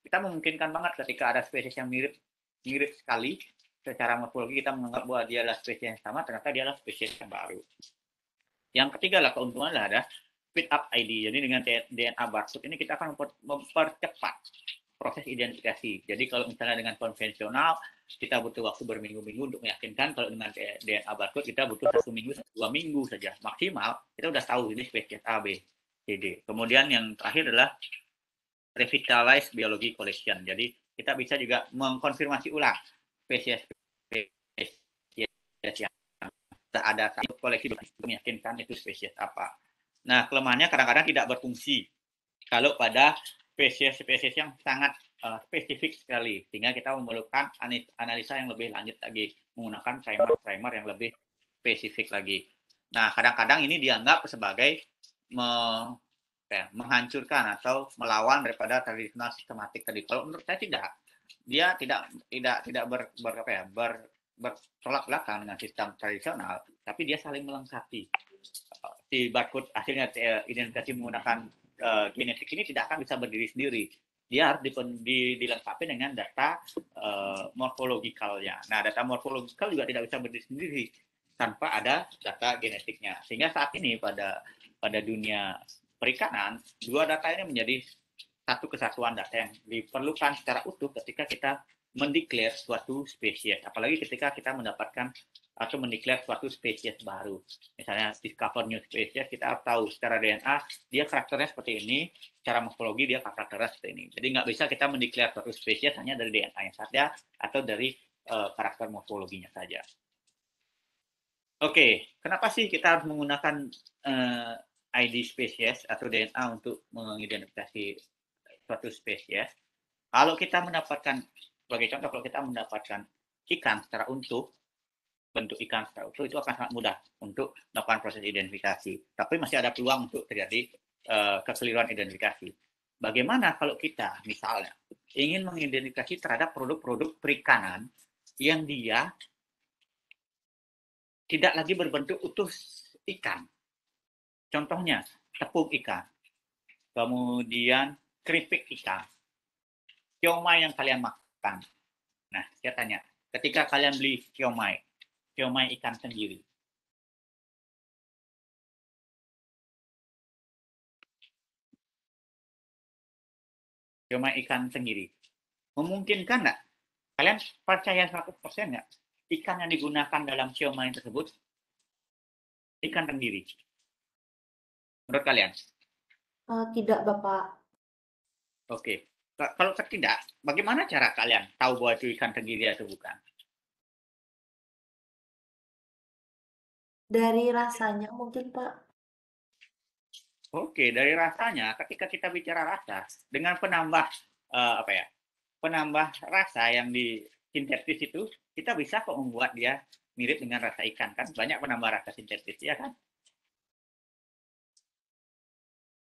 kita memungkinkan banget ketika ada spesies yang mirip sekali secara morfologi kita menganggap bahwa dia adalah spesies yang sama, ternyata dia adalah spesies yang baru. Yang ketiga adalah keuntungan ada speed up ID. Jadi dengan DNA barcode ini kita akan mempercepat proses identifikasi. Jadi kalau misalnya dengan konvensional kita butuh waktu berminggu-minggu untuk meyakinkan, kalau dengan DNA barcode kita butuh 1 minggu, 2 minggu saja maksimal. Kita udah tahu ini spesies A, B, C, D. Kemudian yang terakhir adalah revitalized biology collection. Jadi kita bisa juga mengkonfirmasi ulang spesies yang ada satu koleksi untuk meyakinkan itu spesies apa. Nah, kelemahannya kadang-kadang tidak berfungsi kalau pada spesies yang sangat spesifik sekali, sehingga kita memerlukan analisa yang lebih lanjut lagi, menggunakan primer yang lebih spesifik lagi. Nah, kadang-kadang ini dianggap sebagai menghancurkan atau melawan daripada tradisional sistematik tadi. Kalau menurut saya tidak, dia tidak bertolak belakang dengan sistem tradisional, tapi dia saling melengkapi. Si barcode hasilnya identifikasi menggunakan genetik ini tidak akan bisa berdiri sendiri. Dia harus dilengkapi dengan data morfologikalnya. Nah, data morfologikal juga tidak bisa berdiri sendiri tanpa ada data genetiknya. Sehingga saat ini pada dunia perikanan, dua data ini menjadi satu kesatuan data yang diperlukan secara utuh ketika kita mendeklar suatu spesies. Apalagi ketika kita mendapatkan atau mendeklar suatu spesies baru. Misalnya discover new species, kita harus tahu secara DNA dia karakternya seperti ini, secara morfologi dia karakternya seperti ini. Jadi nggak bisa kita mendeklar suatu spesies hanya dari DNA-nya saja atau dari karakter morfologinya saja. Oke, kenapa sih kita harus menggunakan ID spesies atau DNA untuk mengidentifikasi suatu spesies? Kalau kita mendapatkan, sebagai contoh, kalau kita mendapatkan ikan secara utuh, bentuk ikan secara utuh, itu akan sangat mudah untuk melakukan proses identifikasi. Tapi masih ada peluang untuk terjadi kekeliruan identifikasi. Bagaimana kalau kita misalnya ingin mengidentifikasi terhadap produk-produk perikanan yang dia tidak lagi berbentuk utuh ikan. Contohnya tepung ikan, kemudian keripik ikan, siomay yang kalian makan. Nah, saya tanya, ketika kalian beli siomay ikan tenggiri, siomay ikan tenggiri, memungkinkan nggak? Kalian percaya 100% nggak? Ikan yang digunakan dalam siomay tersebut ikan tenggiri? Menurut kalian? Tidak, Bapak. Oke. Kalau tidak, bagaimana cara kalian tahu bahwa itu ikan tenggiri atau bukan? Dari rasanya mungkin, Pak. Oke, dari rasanya, ketika kita bicara rasa, dengan penambah penambah rasa yang disintetis itu, kita bisa kok membuat dia mirip dengan rasa ikan, kan? Banyak penambah rasa sintetis, ya kan?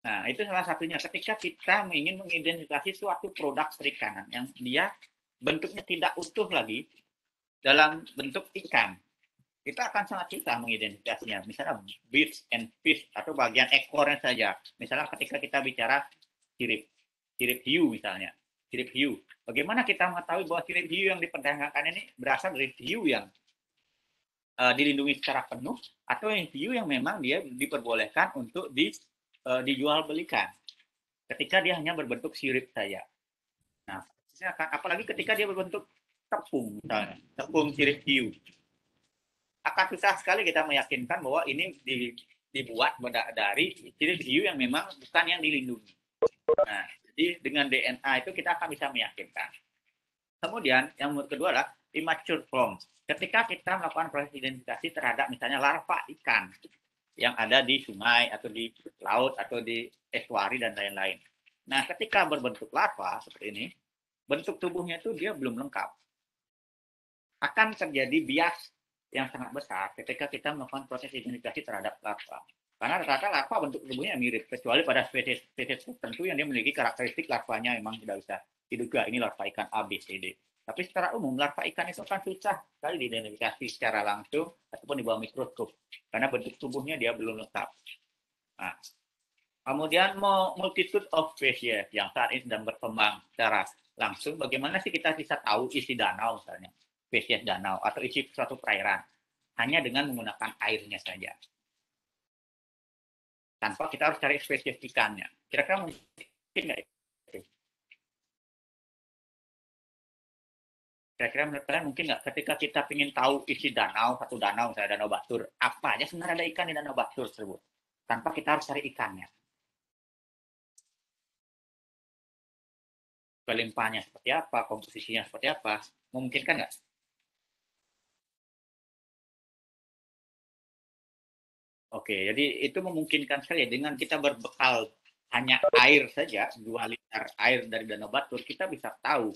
Nah, itu salah satunya ketika kita ingin mengidentifikasi suatu produk perikanan yang dia bentuknya tidak utuh lagi dalam bentuk ikan. Kita akan sangat susah mengidentifikasinya. Misalnya bits and fish atau bagian ekornya saja. Misalnya ketika kita bicara sirip hiu misalnya. Sirip hiu. Bagaimana kita mengetahui bahwa sirip hiu yang diperdagangkan ini berasal dari hiu yang dilindungi secara penuh atau yang hiu yang memang dia diperbolehkan untuk dijual belikan ketika dia hanya berbentuk sirip saja. Nah, apalagi ketika dia berbentuk tepung misalnya, tepung sirip hiu. Akan susah sekali kita meyakinkan bahwa ini dibuat dari sirip hiu yang memang bukan yang dilindungi. Nah, jadi dengan DNA itu kita akan bisa meyakinkan. Kemudian yang kedua adalah immature form. Ketika kita melakukan proses identifikasi terhadap misalnya larva ikan yang ada di sungai atau di laut atau di estuari dan lain-lain. Nah, ketika berbentuk larva seperti ini, bentuk tubuhnya itu dia belum lengkap. Akan terjadi bias yang sangat besar ketika kita melakukan proses identifikasi terhadap larva. Karena rata-rata larva bentuk tubuhnya mirip, kecuali pada spesies tertentu yang dia memiliki karakteristik larvanya memang tidak bisa diduga ini larva ikan A, B, C, D. Tapi secara umum larva ikan itu akan susah sekali diidentifikasi secara langsung ataupun di bawah mikroskop karena bentuk tubuhnya dia belum lengkap. Nah, kemudian multitude of species yang saat ini sedang berkembang secara langsung. Bagaimana sih kita bisa tahu isi danau misalnya, spesies danau atau isi suatu perairan hanya dengan menggunakan airnya saja, tanpa kita harus cari spesies ikannya. Kira-kira mungkin nggak? Kira-kira menurut kalian mungkin nggak ketika kita ingin tahu isi danau, satu danau, misalnya Danau Batur, apa aja sebenarnya ada ikan di Danau Batur tersebut, tanpa kita harus cari ikannya. Pelimpahannya seperti apa, komposisinya seperti apa, memungkinkan nggak? Oke, jadi itu memungkinkan sekali dengan kita berbekal hanya air saja, 2 liter air dari Danau Batur, kita bisa tahu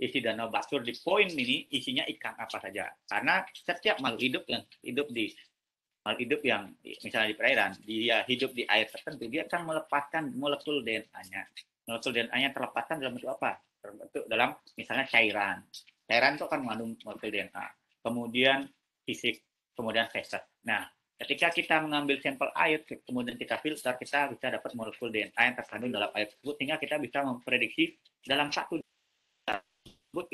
isi Danau Batur di poin ini isinya ikan apa saja. Karena setiap makhluk hidup yang misalnya di perairan, dia hidup di air tertentu, dia akan melepaskan molekul DNA-nya. Molekul DNA-nya terlepaskan dalam bentuk apa? Terbentuk dalam misalnya cairan. Cairan itu akan mengandung molekul DNA. Kemudian fisik, kemudian feses. Nah, ketika kita mengambil sampel air, kemudian kita filter, kita bisa dapat molekul DNA yang terkandung dalam air tersebut, sehingga kita bisa memprediksi dalam satu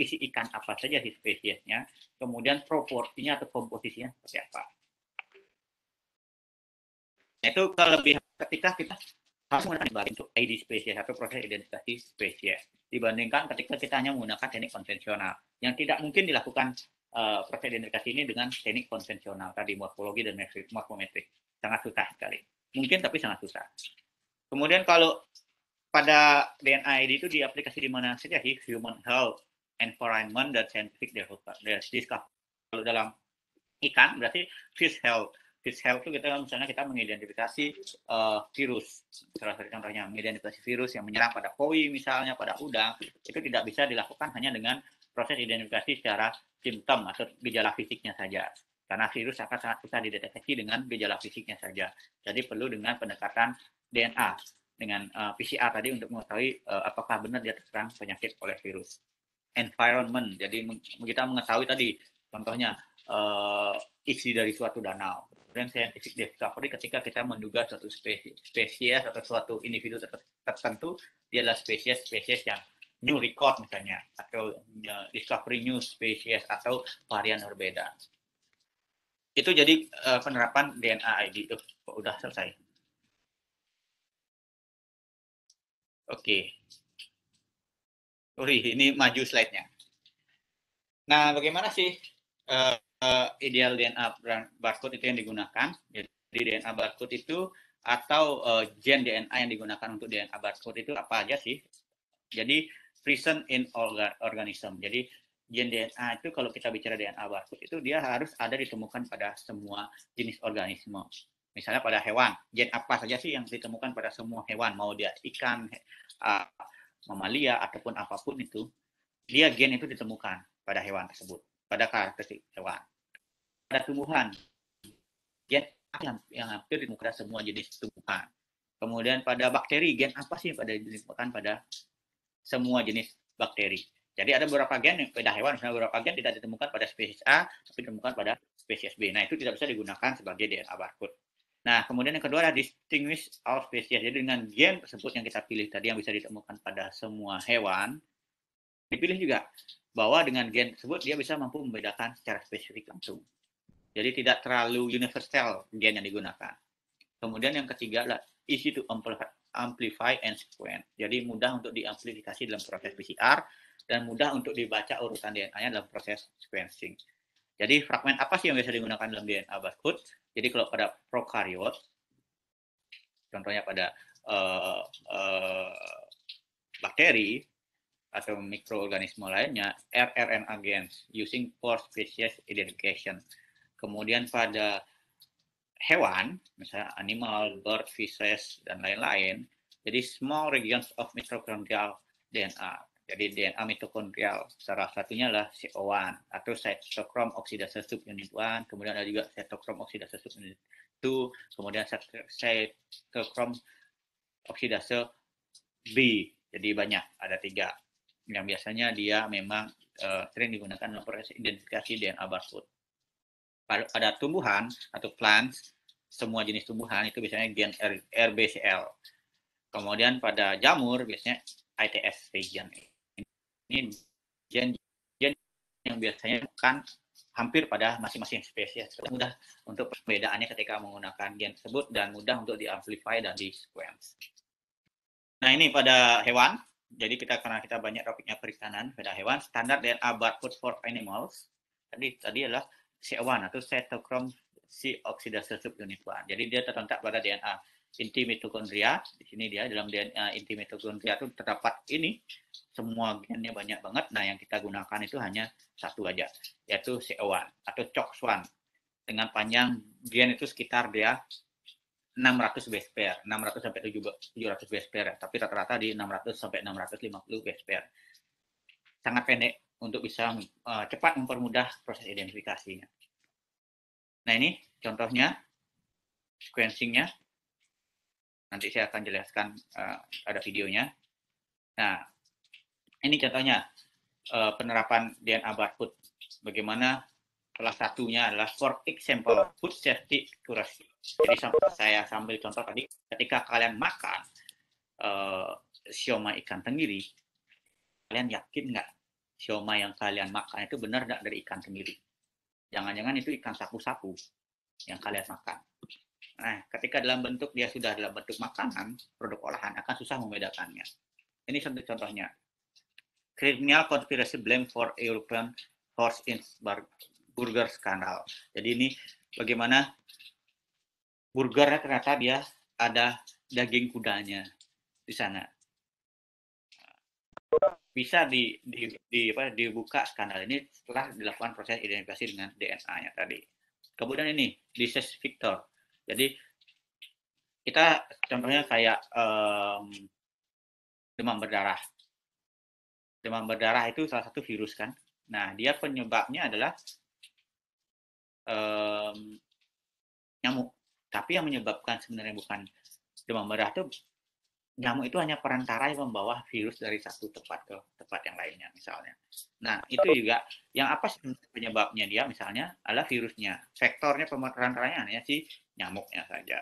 isi ikan apa saja di spesiesnya, kemudian proporsinya atau komposisinya seperti apa. Itu kelebihan ketika kita harus menggunakan untuk ID spesies atau proses identifikasi spesies, dibandingkan ketika kita hanya menggunakan teknik konvensional, yang tidak mungkin dilakukan proses identifikasi ini dengan teknik konvensional, tadi morfologi dan morfometrik. Sangat susah sekali. Mungkin tapi sangat susah. Kemudian kalau pada DNA ID itu diaplikasi di mana saja sih? Human health, environment, dan scientific development. Kalau dalam ikan berarti fish health. Fish health itu kita misalnya kita mengidentifikasi virus. Salah satu contohnya mengidentifikasi virus yang menyerang pada koi misalnya, pada udang, itu tidak bisa dilakukan hanya dengan proses identifikasi secara simptom atau gejala fisiknya saja. Karena virus akan sangat susah dideteksi dengan gejala fisiknya saja. Jadi perlu dengan pendekatan DNA dengan PCR tadi untuk mengetahui apakah benar dia terserang penyakit oleh virus. Environment, jadi kita mengetahui tadi contohnya isi dari suatu danau. Kemudian scientific discovery ketika kita menduga suatu spesies atau suatu individu tertentu dia adalah spesies yang new record misalnya, atau discovery new species atau varian berbeda. Itu jadi penerapan DNA ID itu udah selesai. Oke. Ini maju slide-nya. Nah, bagaimana sih ideal DNA barcode itu yang digunakan? Jadi DNA barcode itu atau gen DNA yang digunakan untuk DNA barcode itu apa aja sih? Jadi present in organism. Jadi gen DNA itu kalau kita bicara DNA barcode itu dia harus ada ditemukan pada semua jenis organisme. Misalnya pada hewan, gen apa saja sih yang ditemukan pada semua hewan, mau dia ikan, mamalia ataupun apapun itu, dia gen itu ditemukan pada hewan tersebut, pada karakteristik hewan. Pada tumbuhan, gen yang hampir ditemukan semua jenis tumbuhan. Kemudian pada bakteri, gen apa sih pada ditemukan pada semua jenis bakteri. Jadi ada beberapa gen pada hewan, misalnya beberapa gen tidak ditemukan pada spesies A, tapi ditemukan pada spesies B. Nah, itu tidak bisa digunakan sebagai DNA barcode. Nah, kemudian yang kedua adalah distinguish all species. Jadi dengan gen tersebut yang kita pilih tadi yang bisa ditemukan pada semua hewan, dipilih juga bahwa dengan gen tersebut dia bisa mampu membedakan secara spesifik langsung. Jadi tidak terlalu universal gen yang digunakan. Kemudian yang ketiga adalah easy to amplify and sequence. Jadi mudah untuk diamplifikasi dalam proses PCR dan mudah untuk dibaca urutan DNA-nya dalam proses sequencing. Jadi fragmen apa sih yang bisa digunakan dalam DNA barcode? Jadi kalau pada prokariot, contohnya pada bakteri atau mikroorganisme lainnya, rRNA gens using for species identification. Kemudian pada hewan, misalnya animal, bird, fishes, dan lain-lain, jadi small regions of mitochondrial DNA. Jadi DNA mitokondrial, salah satunya adalah CO1 atau cytochrome oxidase subunit 1, kemudian ada juga cytochrome oxidase subunit 2, kemudian cytochrome oxidase B. Jadi banyak, ada 3. Yang biasanya dia memang sering digunakan dalam proses identifikasi DNA barcode. Pada tumbuhan atau plants, semua jenis tumbuhan itu biasanya gen RBCL. Kemudian pada jamur biasanya ITS region. Ini gen yang biasanya bukan hampir pada masing-masing spesies. Mudah untuk perbedaannya ketika menggunakan gen tersebut dan mudah untuk diamplify dan di sequence. Nah, ini pada hewan. Jadi karena kita banyak topiknya perikanan pada hewan, standar DNA barcode for animals tadi adalah CO1 atau cytochrome C oxidase subunit 1. Jadi dia terletak pada DNA inti mitokondria. Di sini dia dalam DNA inti mitokondria itu terdapat ini semua gennya banyak banget. Nah, yang kita gunakan itu hanya satu aja, yaitu CO1 atau COX-1 dengan panjang gen itu sekitar dia 600 base pair, 600 sampai 700 base pair, tapi rata-rata di 600 sampai 650 base pair. Sangat pendek untuk bisa cepat mempermudah proses identifikasinya. Nah, ini contohnya sequencing-nya. Nanti saya akan jelaskan, ada videonya. Nah, ini contohnya penerapan DNA barcode. Bagaimana salah satunya adalah for example food safety accuracy. Jadi saya sambil contoh tadi, ketika kalian makan siomay ikan tenggiri, kalian yakin nggak siomay yang kalian makan itu benar nggak dari ikan tenggiri? Jangan-jangan itu ikan sapu-sapu yang kalian makan. Nah, ketika dalam bentuk dia sudah dalam bentuk makanan, produk olahan, akan susah membedakannya. Ini contohnya. Criminal conspiracy blame for European horse in burger scandal. Jadi ini bagaimana burgernya ternyata dia ada daging kudanya di sana. Bisa dibuka skandal ini setelah dilakukan proses identifikasi dengan DNA-nya tadi. Kemudian ini disease vector. Jadi kita contohnya kayak demam berdarah. Demam berdarah itu salah satu virus kan. Nah, dia penyebabnya adalah nyamuk. Tapi yang menyebabkan sebenarnya bukan demam berdarah itu nyamuk itu hanya perantara yang membawa virus dari satu tempat ke tempat yang lainnya misalnya. Nah, itu juga yang apa sih penyebabnya dia misalnya adalah virusnya. Vektornya perantaranya hanya si nyamuknya saja.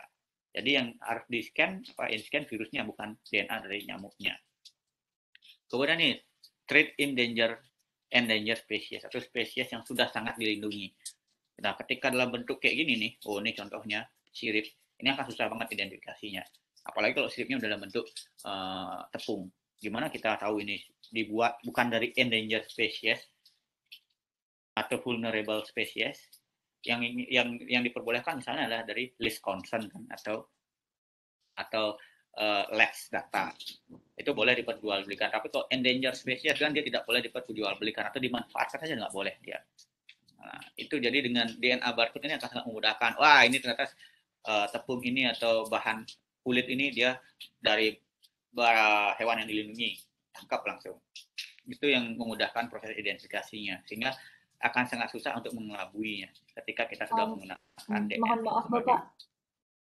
Jadi yang harus di-scan in-scan virusnya bukan DNA dari nyamuknya. Kemudian nih, treat endangered species atau spesies yang sudah sangat dilindungi. Nah, ketika dalam bentuk kayak gini nih, ini contohnya sirip, ini akan susah banget identifikasinya. Apalagi kalau siripnya dalam bentuk tepung. Gimana kita tahu ini dibuat bukan dari endangered species atau vulnerable species? Yang diperbolehkan misalnya adalah dari list concern kan, atau LEX data. Itu boleh diperjualbelikan. Tapi kalau endangered species kan dia tidak boleh diperjualbelikan atau dimanfaatkan saja nggak boleh dia. Nah, itu jadi dengan DNA barcode ini akan sangat memudahkan. Wah, ini ternyata tepung ini atau bahan kulit ini dia dari hewan yang dilindungi, tangkap langsung. Itu yang memudahkan proses identifikasinya, sehingga akan sangat susah untuk mengelabuinya ketika kita sudah menggunakan DNA. Mohon maaf Bapak,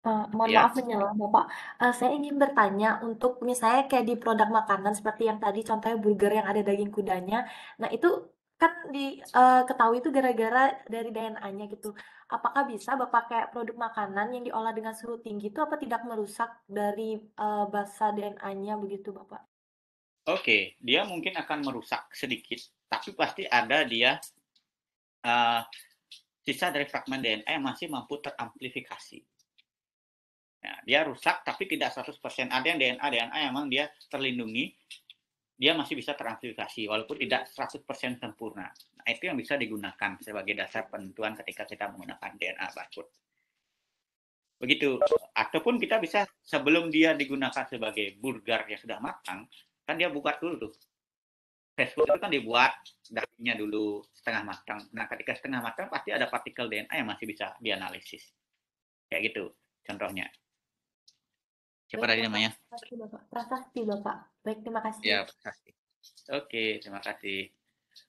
Mohon Ya. maaf menyelah Bapak. Saya ingin bertanya untuk misalnya kayak di produk makanan seperti yang tadi contohnya burger yang ada daging kudanya. Nah, itu kan ketahui itu gara-gara dari DNA-nya gitu. Apakah bisa Bapak kayak produk makanan yang diolah dengan suhu tinggi itu apa tidak merusak dari basa DNA-nya begitu Bapak? Oke, dia mungkin akan merusak sedikit, tapi pasti ada dia sisa dari fragmen DNA yang masih mampu teramplifikasi. Nah, dia rusak tapi tidak 100%. Ada yang DNA yang memang dia terlindungi, dia masih bisa teramplifikasi walaupun tidak 100% sempurna. Nah, itu yang bisa digunakan sebagai dasar penentuan ketika kita menggunakan DNA barcode. Begitu. Ataupun kita bisa sebelum dia digunakan sebagai burger yang sudah matang, kan dia buat dulu tuh. Fast food itu kan dibuat dagingnya dulu setengah matang. Nah, ketika setengah matang pasti ada partikel DNA yang masih bisa dianalisis. Kayak gitu contohnya. Siapa tadi namanya? Prasasti Bapak. Baik, terima kasih. Ya, Prasasti. Oke, terima kasih.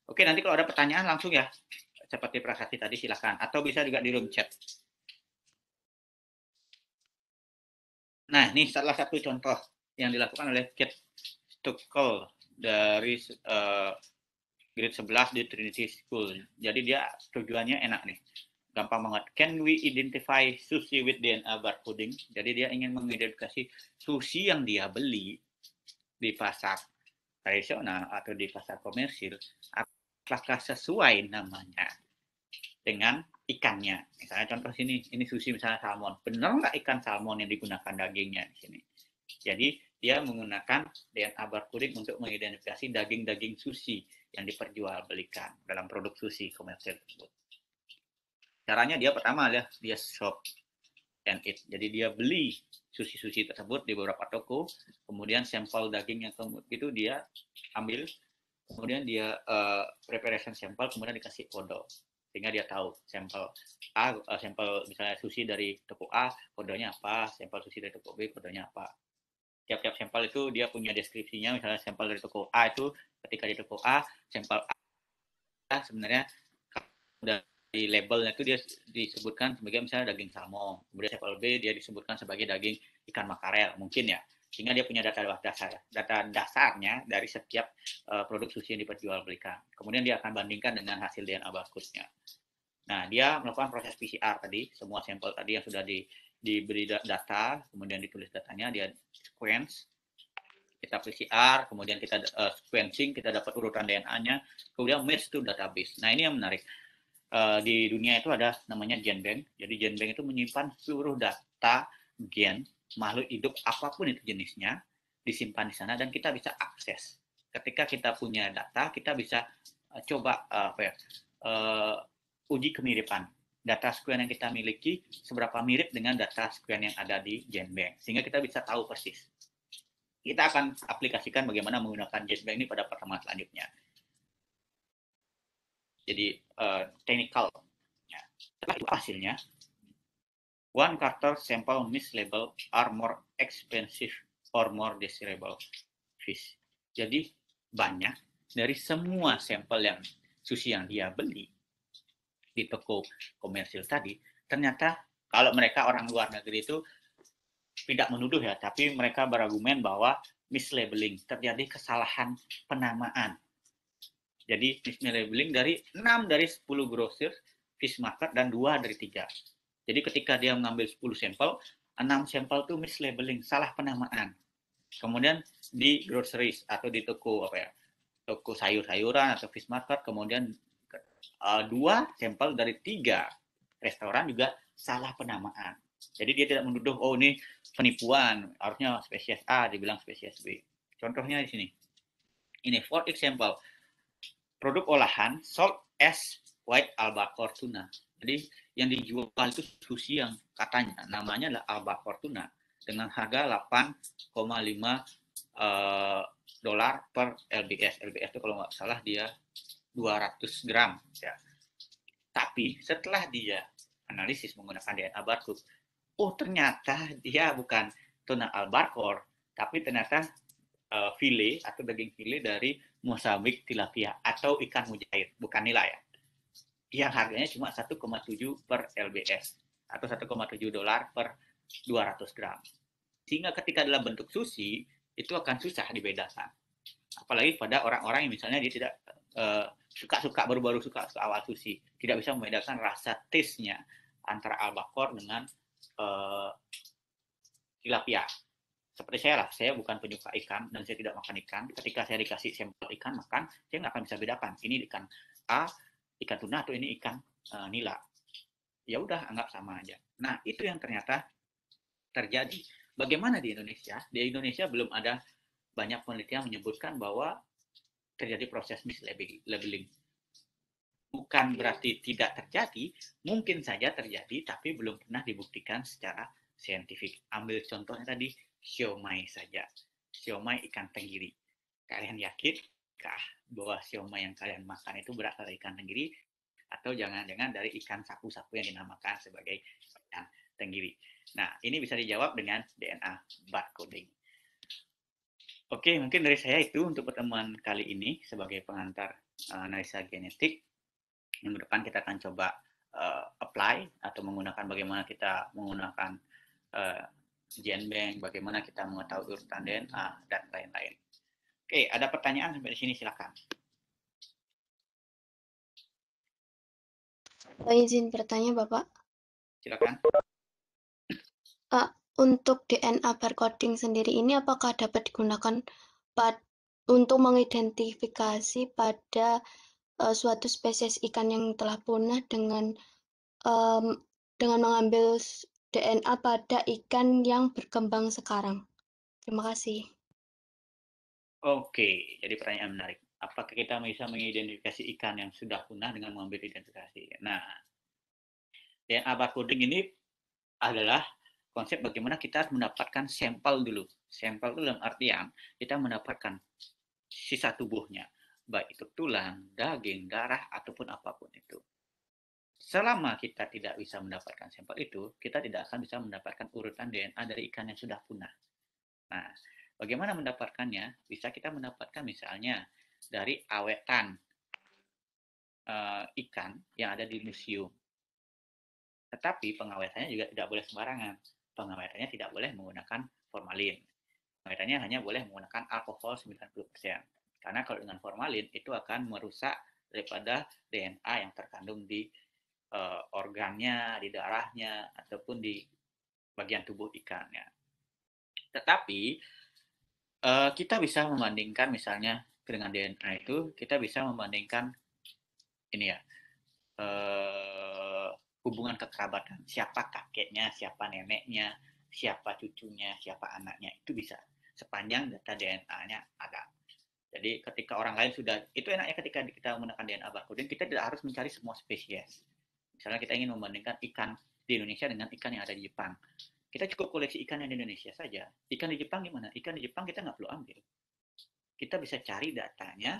Oke, nanti kalau ada pertanyaan langsung ya. Seperti Prasasti tadi silakan. Atau bisa juga di room chat. Nah, ini salah satu contoh yang dilakukan oleh Kate Stuckel dari grade 11 di Trinity School. Jadi dia tujuannya enak nih. Gampang banget. Can we identify sushi with DNA barcoding? Jadi dia ingin mengidentifikasi sushi yang dia beli di pasar tradisional atau di pasar komersil, apakah sesuai namanya dengan ikannya. Misalnya contoh sini, ini sushi misalnya salmon. Benar nggak ikan salmon yang digunakan dagingnya di sini? Jadi dia menggunakan DNA barcoding untuk mengidentifikasi daging-daging sushi yang diperjualbelikan dalam produk sushi komersil tersebut. Caranya dia pertama dia shop and eat. Jadi dia beli sushi-sushi tersebut di beberapa toko, kemudian sampel daging yang itu dia ambil, kemudian dia preparation sampel, kemudian dikasih kode. Sehingga dia tahu sampel A, sampel misalnya sushi dari toko A, kodenya apa, sampel sushi dari toko B, kodenya apa. Tiap-tiap sampel itu dia punya deskripsinya, misalnya sampel dari toko A itu ketika di toko A, sampel A sebenarnya di labelnya itu dia disebutkan sebagai misalnya daging salmon, kemudian sampel B dia disebutkan sebagai daging ikan makarel, mungkin ya. Sehingga dia punya data dasarnya dari setiap produk sushi yang diperjualbelikan. Kemudian dia akan bandingkan dengan hasil DNA barcode-nya. Nah, dia melakukan proses PCR tadi, semua sampel tadi yang sudah diberi data, kemudian ditulis datanya, dia sequence, kita PCR, kemudian kita sequencing, kita dapat urutan DNA-nya, kemudian match to database. Nah, ini yang menarik. Di dunia itu ada namanya GenBank. Jadi GenBank itu menyimpan seluruh data gen makhluk hidup apapun itu jenisnya disimpan di sana dan kita bisa akses. Ketika kita punya data, kita bisa coba uji kemiripan. Data sequence yang kita miliki seberapa mirip dengan data sequence yang ada di GenBank, sehingga kita bisa tahu persis. Kita akan aplikasikan bagaimana menggunakan GenBank ini pada pertemuan selanjutnya. Jadi technical. Ya. Setelah itu hasilnya, one Carter sample mislabeled are more expensive or more desirable fish. Jadi banyak dari semua sampel yang sushi yang dia beli di toko komersil tadi, ternyata kalau mereka orang luar negeri itu tidak menuduh ya, tapi mereka berargumen bahwa mislabeling, terjadi kesalahan penamaan. Jadi mislabeling dari 6 dari 10 grosir fish market dan 2 dari 3. Jadi ketika dia mengambil 10 sampel, 6 sampel itu mislabeling, salah penamaan. Kemudian di groceries atau di toko toko sayur-sayuran atau fish market, kemudian 2 sampel dari 3 restoran juga salah penamaan. Jadi dia tidak menuduh, oh ini penipuan, harusnya spesies A dibilang spesies B. Contohnya di sini. Ini for example, produk olahan sold as white albacore tuna. Jadi yang dijual itu sushi yang katanya namanya adalah albacore tuna dengan harga 8,5 dolar per LBS. LBS itu kalau nggak salah dia 200 gram. Ya. Tapi setelah dia analisis menggunakan DNA barcode, oh ternyata dia bukan tuna albacore, tapi ternyata file atau daging file dari Mozambik tilapia atau ikan mujair, bukan nila ya. Yang harganya cuma 1,7 per LBS atau 1,7 dolar per 200 gram. Sehingga ketika dalam bentuk sushi, itu akan susah dibedakan. Apalagi pada orang-orang yang misalnya dia tidak suka baru-baru suka awal sushi, tidak bisa membedakan rasa taste-nya antara albacore dengan tilapia. Seperti saya lah, saya bukan penyuka ikan dan saya tidak makan ikan. Ketika saya dikasih sampel ikan makan, saya nggak akan bisa bedakan ini ikan A, ikan tuna atau ini ikan nila. Ya udah, anggap sama aja. Nah, itu yang ternyata terjadi. Bagaimana di Indonesia? Di Indonesia belum ada banyak penelitian menyebutkan bahwa terjadi proses mislabeling. Bukan berarti tidak terjadi, mungkin saja terjadi, tapi belum pernah dibuktikan secara saintifik. Ambil contohnya tadi, siomay saja. Siomay ikan tenggiri. Kalian yakinkah bahwa siomay yang kalian makan itu berasal dari ikan tenggiri? Atau jangan-jangan dari ikan sapu-sapu yang dinamakan sebagai ikan tenggiri? Nah, ini bisa dijawab dengan DNA barcoding. Oke, mungkin dari saya itu untuk pertemuan kali ini sebagai pengantar analisa genetik. Minggu depan kita akan coba apply atau menggunakan bagaimana kita menggunakan GenBank, bagaimana kita mengetahui urutan DNA, dan lain-lain. Oke, ada pertanyaan sampai di sini, silakan. Izin bertanya, Bapak. Silakan. Untuk DNA barcoding sendiri ini apakah dapat digunakan untuk mengidentifikasi pada suatu spesies ikan yang telah punah dengan mengambil DNA pada ikan yang berkembang sekarang? Terima kasih. Oke, jadi pertanyaan menarik. Apakah kita bisa mengidentifikasi ikan yang sudah punah dengan mengambil identifikasi? Nah, DNA barcoding ini adalah konsep bagaimana kita harus mendapatkan sampel dulu. Sampel itu dalam artian kita mendapatkan sisa tubuhnya, baik itu tulang, daging, darah, ataupun apapun itu. Selama kita tidak bisa mendapatkan sampel itu, kita tidak akan bisa mendapatkan urutan DNA dari ikan yang sudah punah. Nah, bagaimana mendapatkannya? Bisa kita mendapatkan misalnya dari awetan ikan yang ada di museum. Tetapi pengawetannya juga tidak boleh sembarangan. Pengawetannya tidak boleh menggunakan formalin. Pengawetannya hanya boleh menggunakan alkohol 90%. Karena kalau dengan formalin itu akan merusak daripada DNA yang terkandung di organnya, di darahnya, ataupun di bagian tubuh ikannya. Tetapi kita bisa membandingkan misalnya dengan DNA itu, kita bisa membandingkan ini ya, hubungan kekerabatan, siapa kakeknya, siapa neneknya, siapa cucunya, siapa anaknya, itu bisa sepanjang data DNA-nya ada. Jadi ketika orang lain sudah, itu enaknya ketika kita menggunakan DNA barcoding, kita tidak harus mencari semua spesies. Misalnya kita ingin membandingkan ikan di Indonesia dengan ikan yang ada di Jepang, kita cukup koleksi ikan yang di Indonesia saja. Ikan di Jepang gimana? Ikan di Jepang kita nggak perlu ambil. Kita bisa cari datanya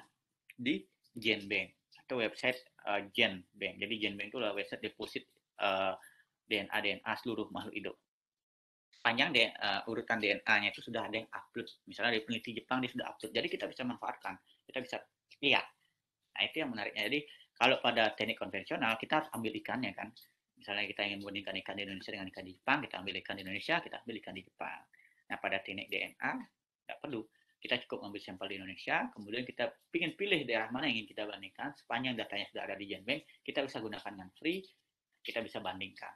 di GenBank atau website GenBank. Jadi GenBank itu adalah website deposit DNA seluruh makhluk hidup. Panjang urutan DNA-nya itu sudah ada yang upload. Misalnya dari peneliti Jepang dia sudah upload. Jadi kita bisa manfaatkan, kita bisa lihat. Nah itu yang menariknya. Jadi kalau pada teknik konvensional kita harus ambil ikannya kan. Misalnya kita ingin membandingkan ikan di Indonesia dengan ikan di Jepang, kita ambil ikan di Indonesia, kita ambil ikan di Jepang. Nah pada teknik DNA tidak perlu. Kita cukup ambil sampel di Indonesia, kemudian kita ingin pilih daerah mana yang ingin kita bandingkan, sepanjang datanya sudah ada di GenBank, kita bisa gunakan yang free, kita bisa bandingkan.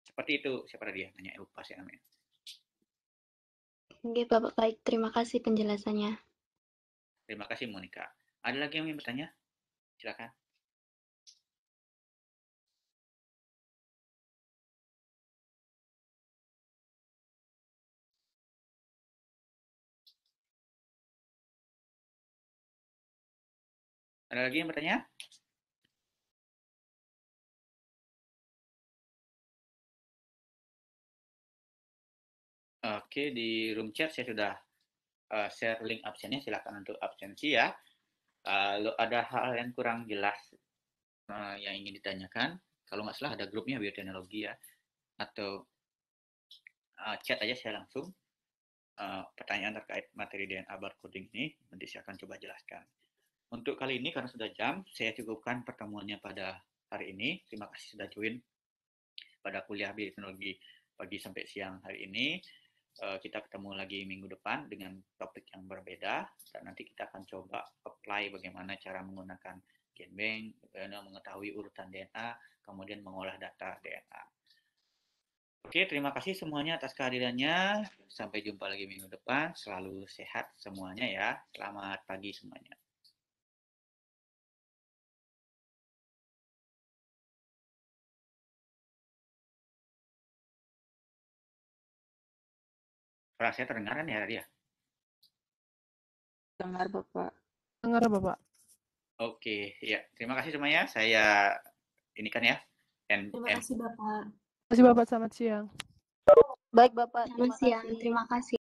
Seperti itu, siapa dia nanya, lupa sih namanya. Oke, Bapak, baik. Terima kasih penjelasannya. Terima kasih, Monica. Ada lagi yang ingin bertanya? Silakan. Ada lagi yang bertanya? Oke, di room chat saya sudah share link absennya, silakan untuk absensi ya. Kalau ada hal yang kurang jelas yang ingin ditanyakan, kalau nggak salah ada grupnya bioteknologi ya, atau chat aja saya langsung. Pertanyaan terkait materi DNA barcoding ini, nanti saya akan coba jelaskan. Untuk kali ini karena sudah jam, saya cukupkan pertemuannya pada hari ini. Terima kasih sudah join pada kuliah bioteknologi pagi sampai siang hari ini. Kita ketemu lagi minggu depan dengan topik yang berbeda, dan nanti kita akan coba apply bagaimana cara menggunakan GenBank, bagaimana mengetahui urutan DNA, kemudian mengolah data DNA. Oke, terima kasih semuanya atas kehadirannya. Sampai jumpa lagi minggu depan. Selalu sehat semuanya ya. Selamat pagi semuanya. Suara saya terdengar kan ya, Ria? Dengar Bapak. Dengar Bapak. Oke, ya. Terima kasih semuanya. Saya ini kan ya. Terima kasih Bapak. Terima kasih Bapak, selamat siang. Baik Bapak, Selamat siang, terima kasih.